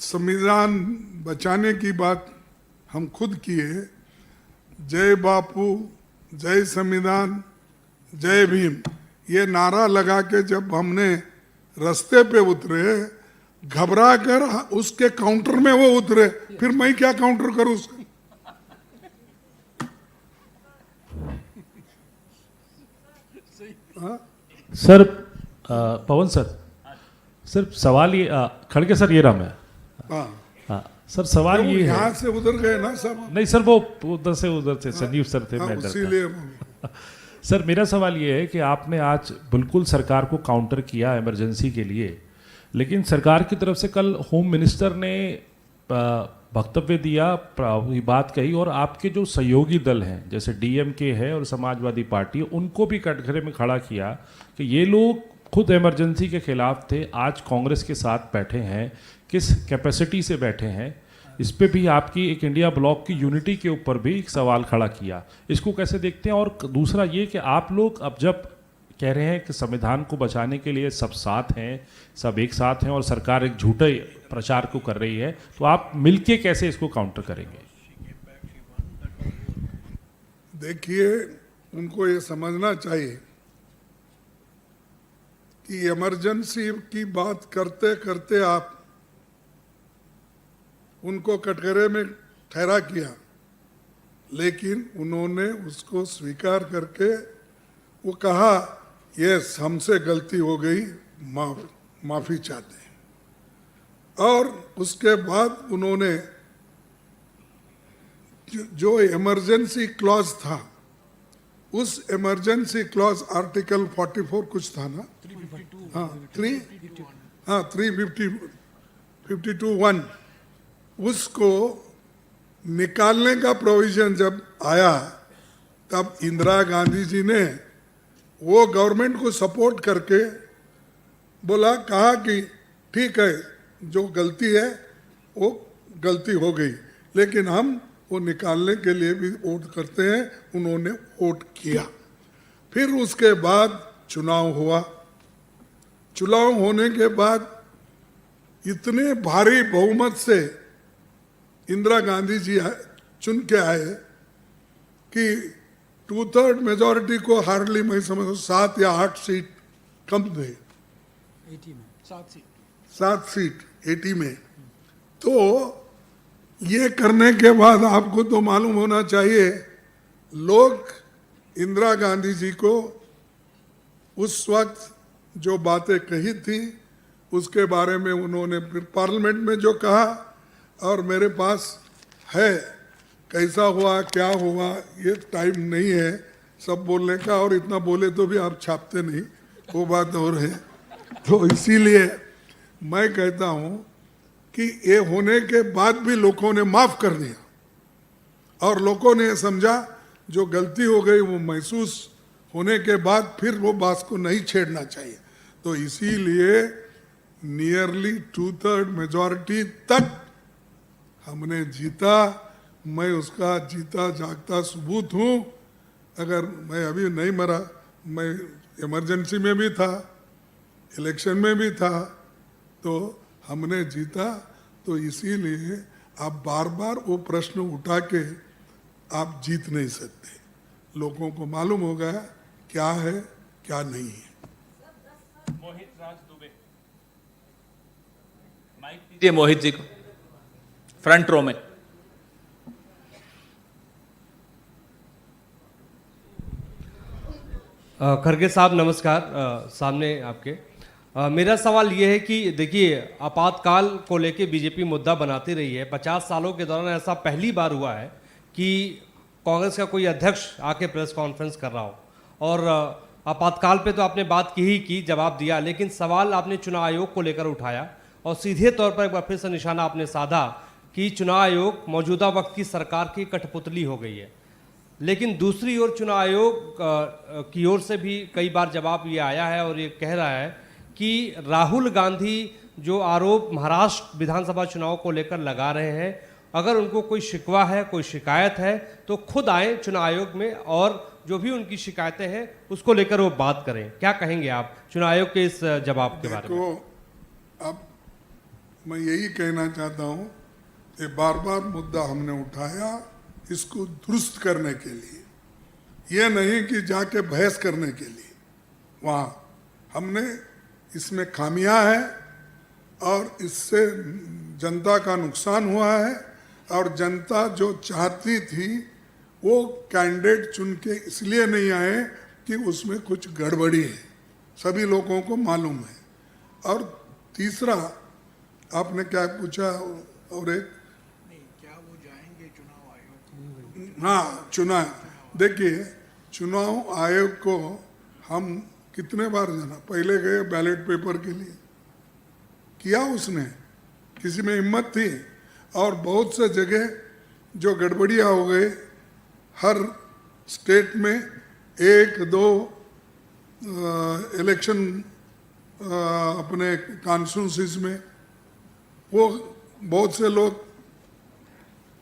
संविधान बचाने की बात हम खुद किए, जय बापू, जय संविधान, जय भीम, ये नारा लगा के जब हमने रास्ते पे उतरे, घबरा कर उसके काउंटर में वो उतरे, फिर मैं क्या काउंटर करूं उसका? सर पवन सर सवाल ये खड़गे सर ये रहा मैं। हाँ, हाँ सर सवाल ये है। यहाँ से उधर गए ना सब। नहीं सर वो उधर से संजीव सर थे, हाँ, मैं डरता। इसीलिए सर मेरा सवाल ये है कि आपने आज बिल्कुल सरकार को काउंटर किया इमरजेंसी के लिए, लेकिन सरकार की तरफ से कल होम मिनिस्टर ने वक्तव्य दिया, ये बात कही, और आपके जो सहयोगी दल हैं जैसे डीएमके है और समाजवादी पार्टी, उनको भी कटघरे में खड़ा किया कि ये लोग खुद इमरजेंसी के खिलाफ थे, आज कांग्रेस के साथ बैठे हैं, किस कैपेसिटी से बैठे हैं। इस पे भी आपकी एक इंडिया ब्लॉक की यूनिटी के ऊपर भी एक सवाल खड़ा किया। इसको कैसे देखते हैं? और दूसरा ये कि आप लोग अब जब कह रहे हैं कि संविधान को बचाने के लिए सब साथ हैं, सब एक साथ हैं और सरकार एक झूठे प्रचार को कर रही है, तो आप मिलके कैसे इसको काउंटर करेंगे? देखिए, उनको ये समझना चाहिए कि इमरजेंसी की बात करते करते आप उनको कटघरे में ठहरा किया, लेकिन उन्होंने उसको स्वीकार करके वो कहा यस हमसे गलती हो गई, माफी चाहते हैं। और उसके बाद उन्होंने जो इमरजेंसी क्लॉज था, उस इमरजेंसी क्लॉज आर्टिकल 44 कुछ था ना, हाँ 352(1), उसको निकालने का प्रोविजन जब आया, तब इंदिरा गांधी जी ने वो गवर्नमेंट को सपोर्ट करके बोला, कहा कि ठीक है जो गलती है वो गलती हो गई, लेकिन हम वो निकालने के लिए भी वोट करते हैं। उन्होंने वोट किया। फिर उसके बाद चुनाव हुआ। चुनाव होने के बाद इतने भारी बहुमत से इंदिरा गांधी जी चुन के आए कि 2/3 मेजॉरिटी को हार्डली मैं समझ 7 या 8 सीट कम थे, 7 सीट 80 में। तो ये करने के बाद आपको तो मालूम होना चाहिए, लोग इंदिरा गांधी जी को उस वक्त जो बातें कही थी उसके बारे में उन्होंने फिर पार्लियामेंट में जो कहा, और मेरे पास है कैसा हुआ क्या हुआ, ये टाइम नहीं है सब बोलने का, और इतना बोले तो भी आप छापते नहीं, वो बात और है। तो इसीलिए मैं कहता हूँ कि ये होने के बाद भी लोगों ने माफ कर दिया, और लोगों ने समझा जो गलती हो गई वो महसूस होने के बाद फिर वो बात को नहीं छेड़ना चाहिए। तो इसीलिए नियरली 2/3 मेजॉरिटी तक हमने जीता। मैं उसका जीता जागता सबूत हूँ। अगर मैं अभी नहीं मरा, मैं इमरजेंसी में भी था, इलेक्शन में भी था, तो हमने जीता। तो इसीलिए आप बार बार वो प्रश्न उठा के आप जीत नहीं सकते। लोगों को मालूम हो गया क्या है क्या नहीं है। मोहित राज दुबे, माइक दीजिए मोहित जी को, फ्रंट रो में। खड़गे साहब नमस्कार। सामने आपके मेरा सवाल ये है कि देखिए, आपातकाल को लेके बीजेपी मुद्दा बनाती रही है। 50 सालों के दौरान ऐसा पहली बार हुआ है कि कांग्रेस का कोई अध्यक्ष आके प्रेस कॉन्फ्रेंस कर रहा हो। और आपातकाल पे तो आपने बात की ही की, जवाब दिया, लेकिन सवाल आपने चुनाव आयोग को लेकर उठाया और सीधे तौर पर एक बार फिर से निशाना आपने साधा कि चुनाव आयोग मौजूदा वक्त की सरकार की कठपुतली हो गई है। लेकिन दूसरी ओर चुनाव आयोग की ओर से भी कई बार जवाब ये आया है और ये कह रहा है कि राहुल गांधी जो आरोप महाराष्ट्र विधानसभा चुनाव को लेकर लगा रहे हैं, अगर उनको कोई शिकवा है, कोई शिकायत है, तो खुद आए चुनाव आयोग में और जो भी उनकी शिकायतें हैं उसको लेकर वो बात करें। क्या कहेंगे आप चुनाव आयोग के इस जवाब के बारे में? देखो, अब मैं यही कहना चाहता हूँ कि बार बार मुद्दा हमने उठाया इसको दुरुस्त करने के लिए, ये नहीं कि जाके बहस करने के लिए। वहाँ हमने इसमें खामियां है और इससे जनता का नुकसान हुआ है और जनता जो चाहती थी वो कैंडिडेट चुन के इसलिए नहीं आए कि उसमें कुछ गड़बड़ी है, सभी लोगों को मालूम है। और तीसरा आपने क्या पूछा और एक, हाँ चुनाव, देखिए चुनाव आयोग को हम कितने बार जाना, पहले गए बैलेट पेपर के लिए, किया उसने, किसी में हिम्मत थी। और बहुत से जगह जो गड़बड़ियाँ हो गए, हर स्टेट में 1-2 इलेक्शन अपने कॉन्स्टिट्यूंसीज में, वो बहुत से लोग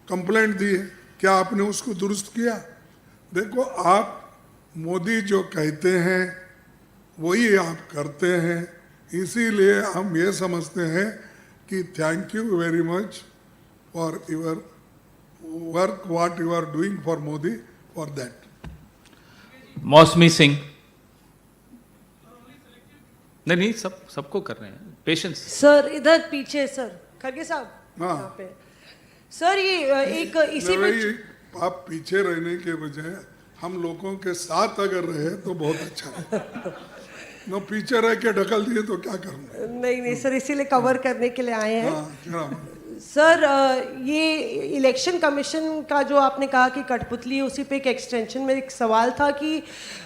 कंप्लेंट दिए, क्या आपने उसको दुरुस्त किया? देखो, आप मोदी जो कहते हैं वही आप करते हैं, इसीलिए हम ये समझते हैं कि thank you very much for your work what you are doing for Modi, for that. Mausami Singh, नहीं सबको कर रहे हैं, पेशेंस। सर इधर पीछे, सर खड़गे साहब हाँ। यहाँ पे। सर ये एक इसी में वही, आप पीछे रहने के बजाय हम लोगों के साथ अगर रहे तो बहुत अच्छा है। न पीछे रह के ढकल दिए तो क्या करूँगा? नहीं सर, इसीलिए कवर करने के लिए आए हैं। हाँ, सर ये इलेक्शन कमीशन का जो आपने कहा कि कठपुतली है, उसी पे एक एक्सटेंशन में एक सवाल था कि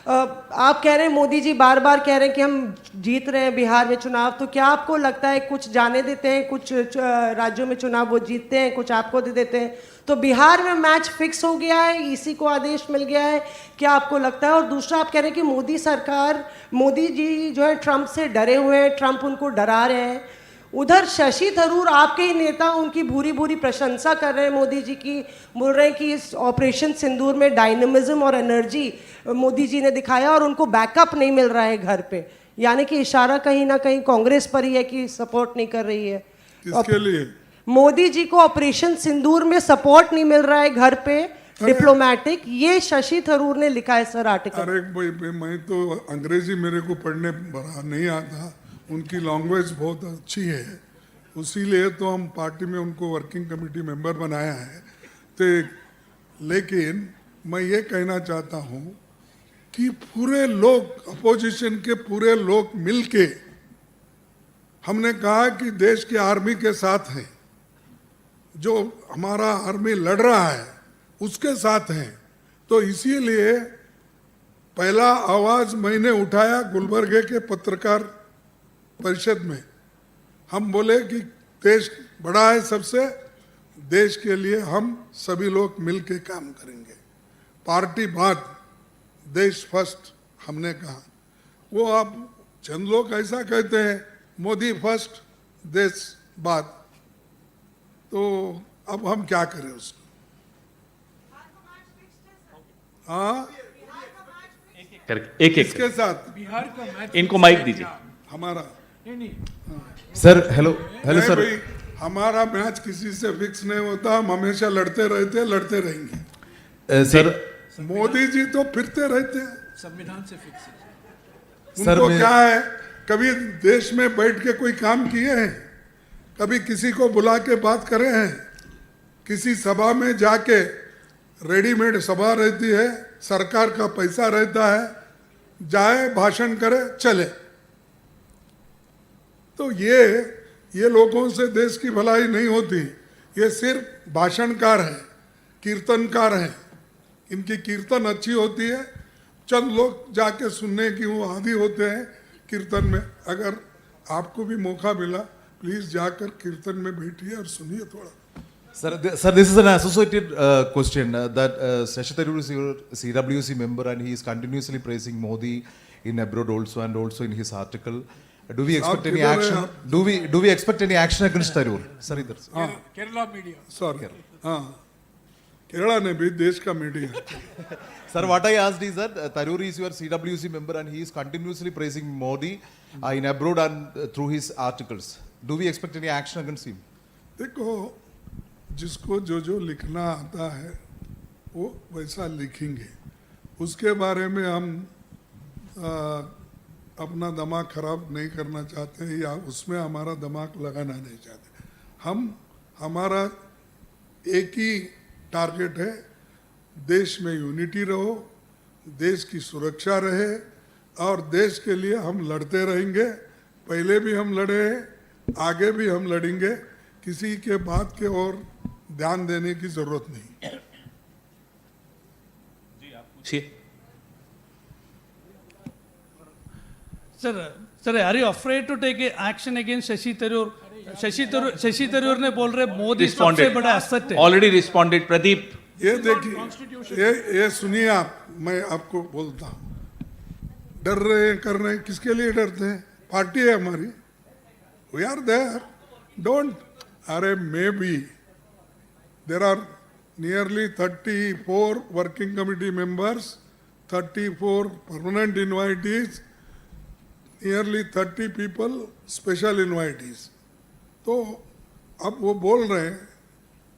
आप कह रहे हैं मोदी जी बार बार कह रहे हैं कि हम जीत रहे हैं बिहार में चुनाव, तो क्या आपको लगता है कुछ जाने देते हैं, कुछ राज्यों में चुनाव वो जीतते हैं, कुछ आपको दे देते हैं, तो बिहार में मैच फिक्स हो गया है, इसी को आदेश मिल गया है, क्या आपको लगता है? और दूसरा, आप कह रहे हैं कि मोदी सरकार, मोदी जी जो है ट्रंप से डरे हुए हैं, ट्रंप उनको डरा रहे हैं। उधर शशि थरूर आपके ही नेता उनकी भूरी भूरी प्रशंसा कर रहे हैं मोदी जी की, बोल रहे हैं कि इस ऑपरेशन सिंदूर में डायनेमिज्म और एनर्जी मोदी जी ने दिखाया और उनको बैकअप नहीं मिल रहा है घर पे, यानी कि इशारा कहीं ना कहीं कांग्रेस पर ही है कि सपोर्ट नहीं कर रही है। किसके लिए? मोदी जी को ऑपरेशन सिंदूर में सपोर्ट नहीं मिल रहा है घर पे डिप्लोमेटिक, ये शशि थरूर ने लिखा है सर आर्टिकल। अरे भाई, मैं तो अंग्रेजी मेरे को पढ़ने बड़ा नहीं आता, उनकी लैंग्वेज बहुत अच्छी है, उसीलिए तो हम पार्टी में उनको वर्किंग कमेटी मेंबर बनाया है। तो लेकिन मैं ये कहना चाहता हूँ कि पूरे लोग, अपोजिशन के पूरे लोग मिलके हमने कहा कि देश के आर्मी के साथ हैं, जो हमारा आर्मी लड़ रहा है उसके साथ हैं। तो इसीलिए पहला आवाज मैंने उठाया गुलबर्गे के पत्रकार परिषद में, हम बोले कि देश बड़ा है सबसे, देश के लिए हम सभी लोग मिलके काम करेंगे, पार्टी बात, देश फर्स्ट हमने कहा। वो आप चंद लोग ऐसा कहते हैं मोदी फर्स्ट देश बात, तो अब हम क्या करें उसको? हाँ, एक इसके साथ इनको माइक दीजिए। हमारा सर हेलो नहीं सर, भाई, हमारा मैच किसी से फिक्स नहीं होता, हम हमेशा लड़ते रहते, लड़ते रहेंगे। सर मोदी जी तो फिरते रहते हैं, संविधान से फिक्स है। सर, उनको मैं- क्या है, कभी देश में बैठ के कोई काम किए हैं? कभी किसी को बुला के बात करे हैं? किसी सभा में जाके, रेडीमेड सभा रहती है, सरकार का पैसा रहता है, जाए भाषण करे चले। तो ये लोगों से देश की भलाई नहीं होती। ये सिर्फ भाषणकार हैं, कीर्तनकार हैं। इनकी कीर्तन अच्छी होती है, चंद लोग जाके सुनने की वो आदी होते हैं कीर्तन में। अगर आपको भी मौका मिला, प्लीज जाकर कीर्तन में बैठिए और सुनिए थोड़ा। Sir, this is an associated question that Shashi Tharoor is your CWC member and he is continuously praising Modi in abroad also and also in his article. Do we expect any किधर है action? आप? Do we expect any action against Tharoor? Sir, इधर से। Kerala media sorry, हाँ, केरला ने भी देश का media. Sir, what I asked is that Tharoor is your CWC member and he is continuously praising Modi in abroad and through his articles. Do we expect any action against him? देखो, जिसको जो लिखना आता है वो वैसा लिखेंगे। उसके बारे में हम अपना दिमाग खराब नहीं करना चाहते हैं या उसमें हमारा दिमाग लगाना नहीं चाहते। हमारा एक ही टारगेट है, देश में यूनिटी रहो, देश की सुरक्षा रहे और देश के लिए हम लड़ते रहेंगे। पहले भी हम लड़े हैं, आगे भी हम लड़ेंगे। किसी के बात के और ध्यान देने की जरूरत नहीं। पूछिए। Sir are you afraid to take action against Shashi Tharoor? Shashi Tharoor ने बोल रहे मोदी सबसे बड़ा एसेट है। Already responded. प्रदीप, ये देखिए, ये सुनिए आप, मैं आपको बोलता हूँ, डर रहे हैं, कर रहे हैं, किसके लिए डरते हैं? पार्टी है हमारी, वी आर देयर, डोंट। अरे maybe there are nearly 34 working committee members, 34 permanent invitees, nearly 30 people special invitees. तो अब वो बोल रहे हैं,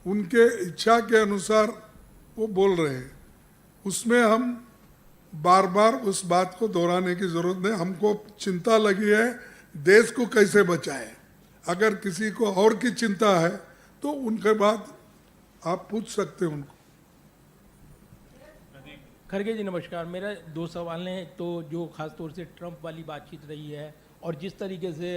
उनके इच्छा के अनुसार वो बोल रहे हैं, उसमें हम बार बार उस बात को दोहराने की जरूरत नहीं। हमको चिंता लगी है देश को कैसे बचाए। अगर किसी को और की चिंता है तो उनके बाद आप पूछ सकते हैं उनको। खड़गे जी नमस्कार। मेरा दो सवाल हैं। तो जो खास तौर से ट्रंप वाली बातचीत रही है और जिस तरीके से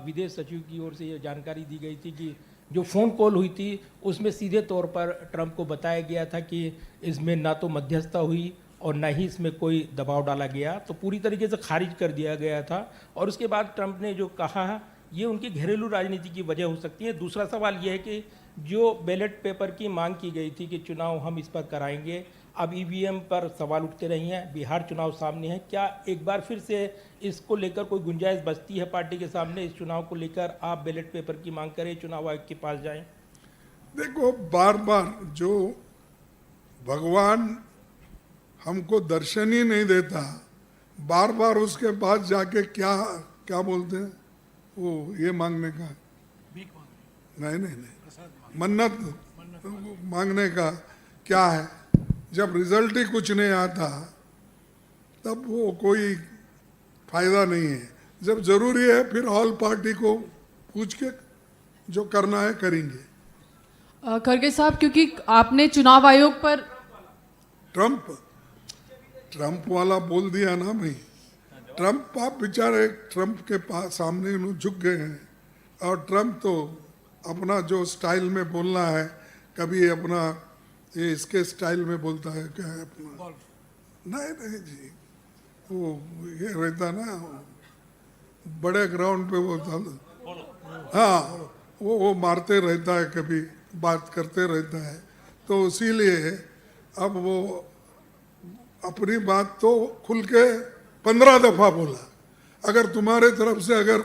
विदेश सचिव की ओर से ये जानकारी दी गई थी कि जो फ़ोन कॉल हुई थी उसमें सीधे तौर पर ट्रंप को बताया गया था कि इसमें ना तो मध्यस्थता हुई और ना ही इसमें कोई दबाव डाला गया, तो पूरी तरीके से खारिज कर दिया गया था। और उसके बाद ट्रंप ने जो कहा ये उनकी घरेलू राजनीति की वजह हो सकती है। दूसरा सवाल यह है कि जो बैलेट पेपर की मांग की गई थी कि चुनाव हम इस पर कराएंगे, अब ईवीएम पर सवाल उठते रही हैं, बिहार चुनाव सामने है, क्या एक बार फिर से इसको लेकर कोई गुंजाइश बचती है पार्टी के सामने, इस चुनाव को लेकर आप बैलेट पेपर की मांग करें, चुनाव आयोग के पास जाएं? देखो, बार बार जो भगवान हमको दर्शन ही नहीं देता, बार बार उसके पास जाके क्या क्या बोलते हैं वो, ये मांगने का नहीं, मन्नत मांगने का क्या है? जब रिजल्ट ही कुछ नहीं आता तब वो कोई फायदा नहीं है। जब जरूरी है फिर ऑल पार्टी को पूछ के जो करना है करेंगे। खड़गे साहब, क्योंकि आपने चुनाव आयोग पर ट्रंप वाला बोल दिया ना भाई। ट्रंप, आप बेचारे ट्रंप के पास सामने इन्होंने झुक गए हैं। और ट्रंप तो अपना जो स्टाइल में बोलना है, कभी अपना ये इसके स्टाइल में बोलता है, क्या है अपना, नहीं जी, वो ये रहता ना बड़े ग्राउंड पे वो हाँ, वो मारते रहता है, कभी बात करते रहता है। तो इसीलिए अब वो अपनी बात तो खुल के 15 दफा बोला। अगर तुम्हारे तरफ से अगर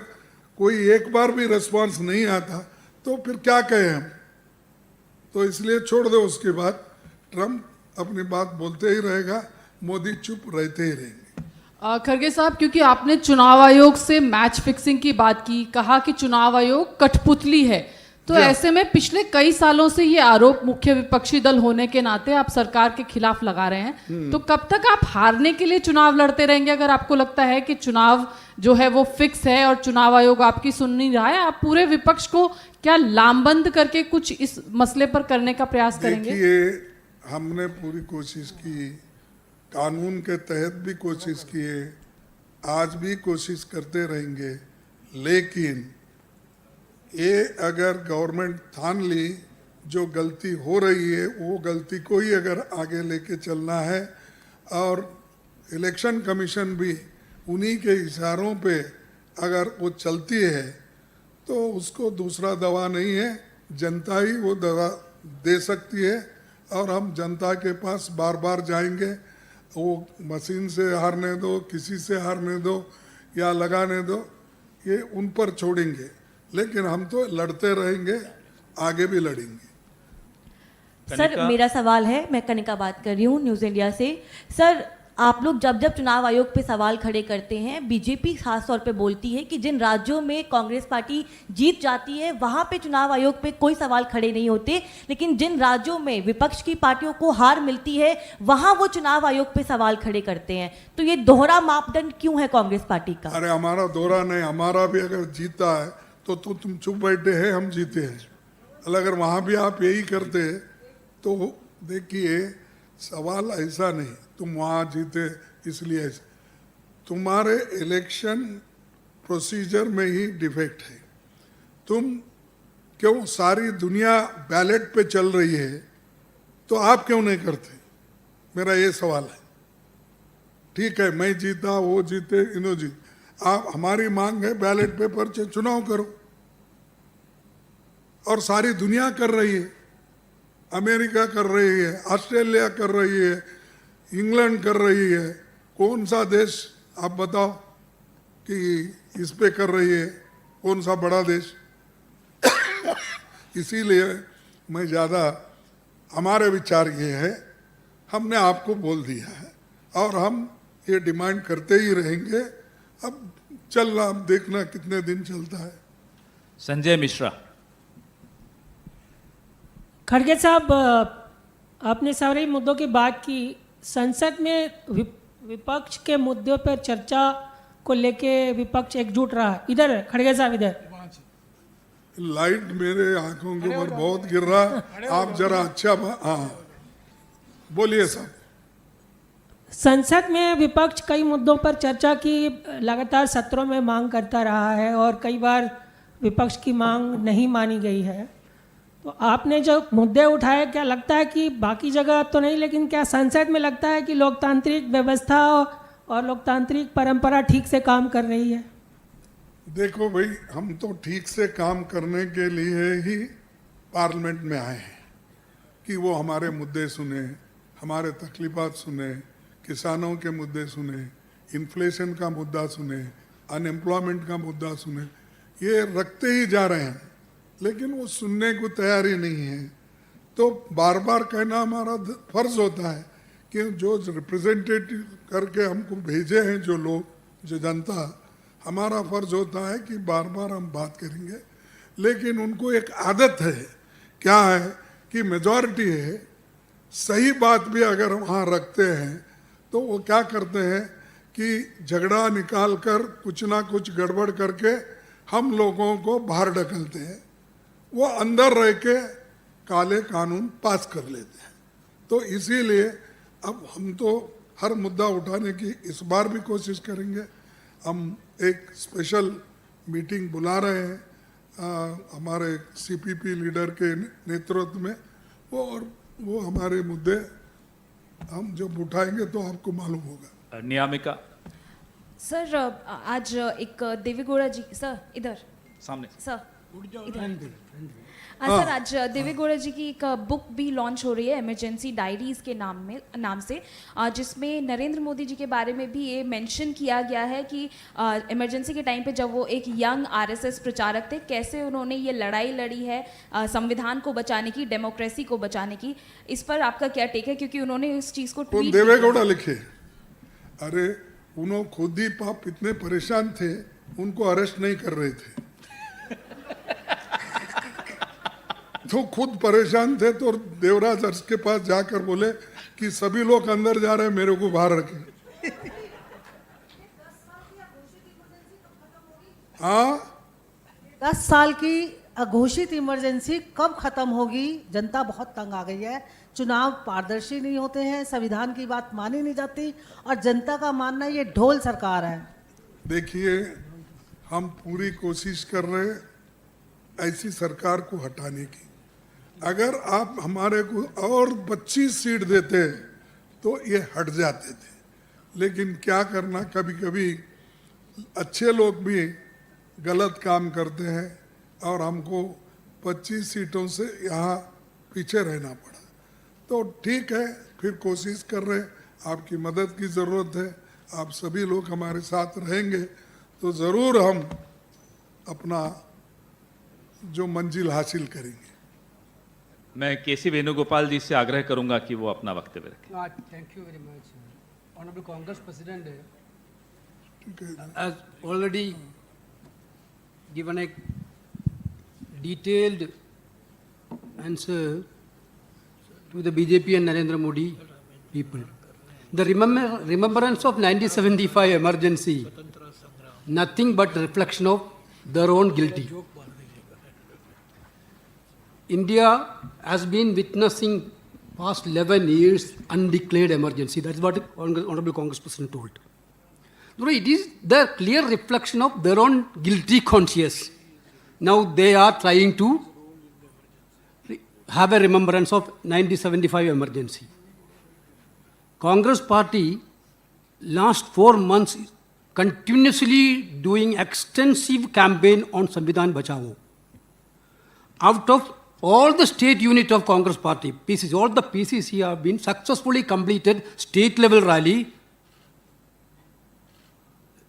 कोई एक बार भी रिस्पांस नहीं आता तो फिर क्या कहें हम? तो इसलिए छोड़ दो। उसके बाद ट्रंप अपनी बात बोलते ही रहेगा, मोदी चुप रहते ही रहेंगे। खड़गे साहब, क्योंकि आपने चुनाव आयोग से मैच फिक्सिंग की बात की, कहा कि चुनाव आयोग कठपुतली है, तो ऐसे में पिछले कई सालों से ये आरोप मुख्य विपक्षी दल होने के नाते आप सरकार के खिलाफ लगा रहे हैं, तो कब तक आप हारने के लिए चुनाव लड़ते रहेंगे? अगर आपको लगता है कि चुनाव जो है वो फिक्स है और चुनाव आयोग आपकी सुन नहीं रहा है, आप पूरे विपक्ष को क्या लामबंद करके कुछ इस मसले पर करने का प्रयास करेंगे? देखिए, हमने पूरी कोशिश की, कानून के तहत भी कोशिश किए, आज भी कोशिश करते रहेंगे, लेकिन ये अगर गवर्नमेंट ठान ली जो गलती हो रही है वो गलती को ही अगर आगे लेके चलना है, और इलेक्शन कमीशन भी उन्हीं के इशारों पे अगर वो चलती है तो उसको दूसरा दवा नहीं है, जनता ही वो दवा दे सकती है। और हम जनता के पास बार बार जाएंगे, वो मशीन से हारने दो, किसी से हारने दो या लगाने दो, ये उन पर छोड़ेंगे, लेकिन हम तो लड़ते रहेंगे, आगे भी लड़ेंगे। सर मेरा सवाल है, मैं कनिका बात कर रही हूँ न्यूज़ इंडिया से। सर आप लोग जब जब चुनाव आयोग पे सवाल खड़े करते हैं, बीजेपी खास तौर पे बोलती है कि जिन राज्यों में कांग्रेस पार्टी जीत जाती है वहाँ पे चुनाव आयोग पे कोई सवाल खड़े नहीं होते, लेकिन जिन राज्यों में विपक्ष की पार्टियों को हार मिलती है वहाँ वो चुनाव आयोग पे सवाल खड़े करते हैं। तो ये दोहरा मापदंड क्यों है कांग्रेस पार्टी का? अरे हमारा दोहरा नहीं, हमारा भी अगर जीता है तो तुम चुप बैठे हैं, हम जीते हैं। अगर वहाँ भी आप यही करते तो देखिए, सवाल ऐसा नहीं तुम वहाँ जीते इसलिए ऐसा, तुम्हारे इलेक्शन प्रोसीजर में ही डिफेक्ट है। तुम क्यों, सारी दुनिया बैलेट पे चल रही है तो आप क्यों नहीं करते, मेरा ये सवाल है। ठीक है, मैं जीता, वो जीते, इन्हों जीते, आप, हमारी मांग है बैलेट पेपर से चुनाव करो, और सारी दुनिया कर रही है। अमेरिका कर रही है, ऑस्ट्रेलिया कर रही है, इंग्लैंड कर रही है, कौन सा देश आप बताओ कि इस पे कर रही है, कौन सा बड़ा देश? इसीलिए मैं ज़्यादा, हमारे विचार ये है, हमने आपको बोल दिया है और हम ये डिमांड करते ही रहेंगे। अब चल रहा, अब देखना कितने दिन चलता है। संजय मिश्रा। खड़गे साहब, आपने सारे मुद्दों की बात की। संसद में विपक्ष के मुद्दों पर चर्चा को लेके विपक्ष एकजुट रहा। इधर है खड़गे साहब, इधर। लाइट मेरे आंखों के ऊपर बहुत गिर रहा, आप जरा अच्छा, हाँ बोलिए साहब। संसद में विपक्ष कई मुद्दों पर चर्चा की लगातार सत्रों में मांग करता रहा है और कई बार विपक्ष की मांग नहीं मानी गई है। तो आपने जो मुद्दे उठाए, क्या लगता है कि बाकी जगह तो नहीं, लेकिन क्या संसद में लगता है कि लोकतांत्रिक व्यवस्था और लोकतांत्रिक परंपरा ठीक से काम कर रही है? देखो भाई, हम तो ठीक से काम करने के लिए ही पार्लियामेंट में आए हैं कि वो हमारे मुद्दे सुने, हमारे तकलीफात सुने, किसानों के मुद्दे सुने, इन्फ्लेशन का मुद्दा सुने, अनएम्प्लॉयमेंट का मुद्दा सुने। ये रखते ही जा रहे हैं, लेकिन वो सुनने को तैयारी नहीं है। तो बार बार कहना हमारा फर्ज होता है कि जो रिप्रेजेंटेटिव करके हमको भेजे हैं जो लोग, जो जनता, हमारा फर्ज होता है कि बार बार हम बात करेंगे। लेकिन उनको एक आदत है, क्या है कि मेजॉरिटी है, सही बात भी अगर वहाँ रखते हैं तो वो क्या करते हैं कि झगड़ा निकाल कर कुछ ना कुछ गड़बड़ करके हम लोगों को बाहर ढकलते हैं, वो अंदर रह के काले कानून पास कर लेते हैं। तो इसीलिए अब हम तो हर मुद्दा उठाने की इस बार भी कोशिश करेंगे। हम एक स्पेशल मीटिंग बुला रहे हैं हमारे सीपीपी लीडर के नेतृत्व में, वो हमारे मुद्दे हम जब उठाएंगे तो आपको मालूम होगा। नियामिका। सर आज एक देवेगौड़ा जी, सर इधर सामने, सर इधर। सर आज देवेगौड़ा जी की एक बुक भी लॉन्च हो रही है इमरजेंसी डायरीज के नाम से, जिसमें नरेंद्र मोदी जी के बारे में भी ये मेंशन किया गया है कि इमरजेंसी के टाइम पे जब वो एक यंग आरएसएस प्रचारक थे, कैसे उन्होंने ये लड़ाई लड़ी है संविधान को बचाने की, डेमोक्रेसी को बचाने की। इस पर आपका क्या टेक है, क्योंकि उन्होंने इस चीज़ को ट्वीट देवेगौड़ा लिखे। अरे उन्होंने खुद ही पाप इतने परेशान थे, उनको अरेस्ट नहीं कर रहे थे। तो खुद परेशान थे, तो देवराज अरस के पास जाकर बोले कि सभी लोग अंदर जा रहे हैं, मेरे को बाहर रखें। हाँ, 10 साल की अघोषित इमरजेंसी कब खत्म होगी? जनता बहुत तंग आ गई है। चुनाव पारदर्शी नहीं होते हैं, संविधान की बात मानी नहीं जाती, और जनता का मानना ये ढोल सरकार है। देखिए, हम पूरी कोशिश कर रहे हैं ऐसी सरकार को हटाने की। अगर आप हमारे को और 25 सीट देते तो ये हट जाते थे, लेकिन क्या करना, कभी कभी अच्छे लोग भी गलत काम करते हैं और हमको 25 सीटों से यहाँ पीछे रहना पड़ा। तो ठीक है, फिर कोशिश कर रहे हैं, आपकी मदद की ज़रूरत है, आप सभी लोग हमारे साथ रहेंगे तो ज़रूर हम अपना जो मंजिल हासिल करेंगे। मैं केसी वेणुगोपाल जी से आग्रह करूंगा कि वो अपना वक्तव्य रखें। Thank you very much. Honorable Congress President has already given a detailed answer to the BJP and Narendra Modi people. The remembrance of 1975 emergency, nothing but reflection of their own guilty. India has been witnessing past 11 years undeclared emergency. That's what the Honorable Congress President told. It is the clear reflection of their own guilty conscience. Now they are trying to have a remembrance of 1975 emergency. Congress party last 4 months continuously doing extensive campaign on Samvidhan Bachao. Out of all the state unit of Congress party, PCC, all the PCC have been successfully completed state level rally.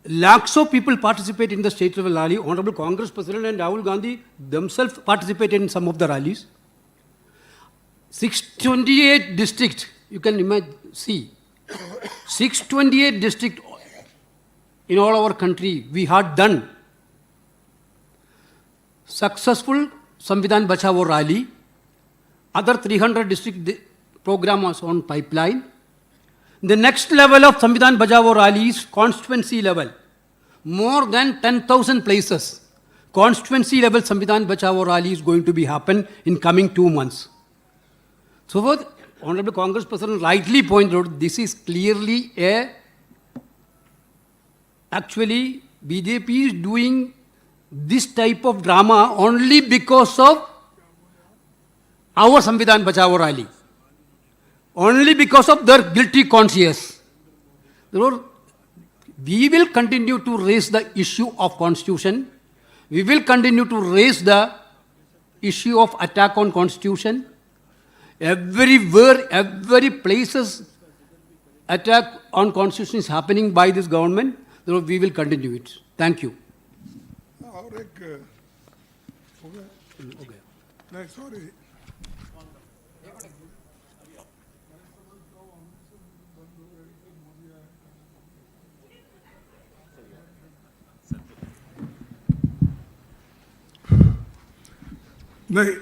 Lakhs of people participate in the state level rally. Honorable Congress President and Rahul Gandhi themselves participated in some of the rallies. 628 districts, you can imagine, see, 628 districts in all our country, we had done successful Samvidhan Bachao rally. Other 300 district program was on pipeline. The next level of Samvidhan Bachao rally is constituency level. More than 10,000 places. Constituency level Samvidhan Bachao rally is going to be happen in coming 2 months. So what Honorable Congress President rightly pointed out, this is clearly actually BJP is doing this type of drama only because of our Samvidhan Bachao rally. Only because of their guilty conscience. We will continue to raise the issue of constitution. We will continue to raise the issue of attack on constitution. Everywhere, every places attack on constitution is happening by this government. We will continue it. Thank you. और एक हो गया? नहीं, sorry, नहीं,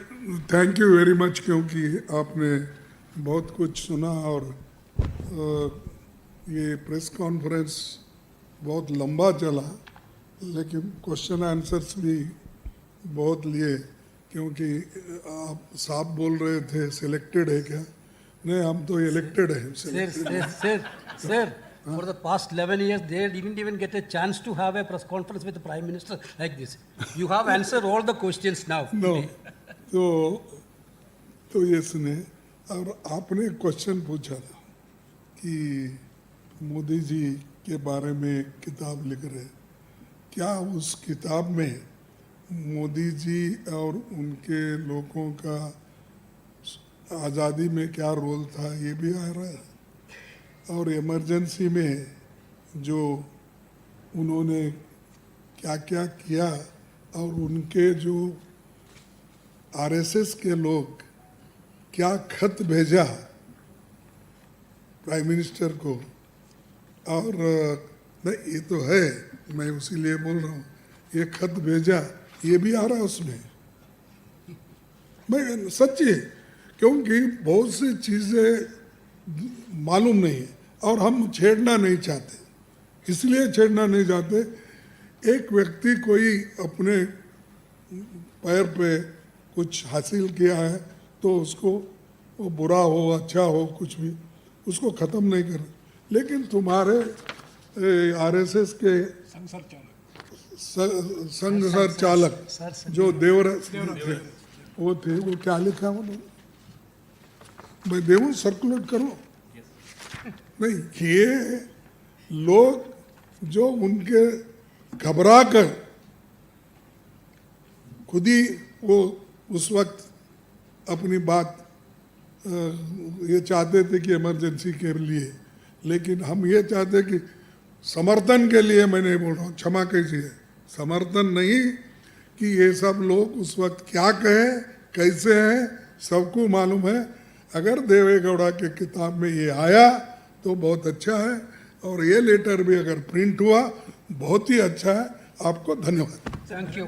thank you very much, क्योंकि आपने बहुत कुछ सुना और ये प्रेस कॉन्फ्रेंस बहुत लंबा चला, लेकिन क्वेश्चन आंसर्स भी बहुत लिए, क्योंकि आप साहब बोल रहे थे सिलेक्टेड है क्या? नहीं, हम तो इलेक्टेड हैं। Sir, for the past 11 years, they didn't even get a chance to have a press conference with the Prime Minister like this. You have answered all the questions now. No. तो ये सुने, और आपने question पूछा था कि मोदी जी के बारे में किताब लिख रहे, क्या उस किताब में मोदी जी और उनके लोगों का आज़ादी में क्या रोल था ये भी आ रहा है, और इमरजेंसी में जो उन्होंने क्या क्या किया, और उनके जो आरएसएस के लोग क्या खत भेजा प्राइम मिनिस्टर को, और नहीं ये तो है, मैं उसी लिए बोल रहा हूँ, ये खत भेजा ये भी आ रहा है उसमें। मैं सच्ची है, क्योंकि बहुत सी चीज़ें मालूम नहीं है और हम छेड़ना नहीं चाहते, इसलिए छेड़ना नहीं चाहते। एक व्यक्ति कोई अपने पैर पे कुछ हासिल किया है तो उसको वो बुरा हो अच्छा हो कुछ भी उसको ख़त्म नहीं करना, लेकिन तुम्हारे आरएसएस के संघ चालक जो देवराज थे वो क्या लिखा उन्होंने, मैं देवू सर्कुलेट करूं? नहीं, ये लोग जो उनके घबरा कर खुद ही वो उस वक्त अपनी बात ये चाहते थे कि इमरजेंसी के लिए, लेकिन हम ये चाहते कि समर्थन के लिए, मैं नहीं बोल रहा हूँ, क्षमा कीजिए, समर्थन नहीं, कि ये सब लोग उस वक्त क्या कहे कैसे हैं सबको मालूम है। अगर देवेगौड़ा के किताब में ये आया तो बहुत अच्छा है, और ये लेटर भी अगर प्रिंट हुआ बहुत ही अच्छा है। आपको धन्यवाद। Thank you.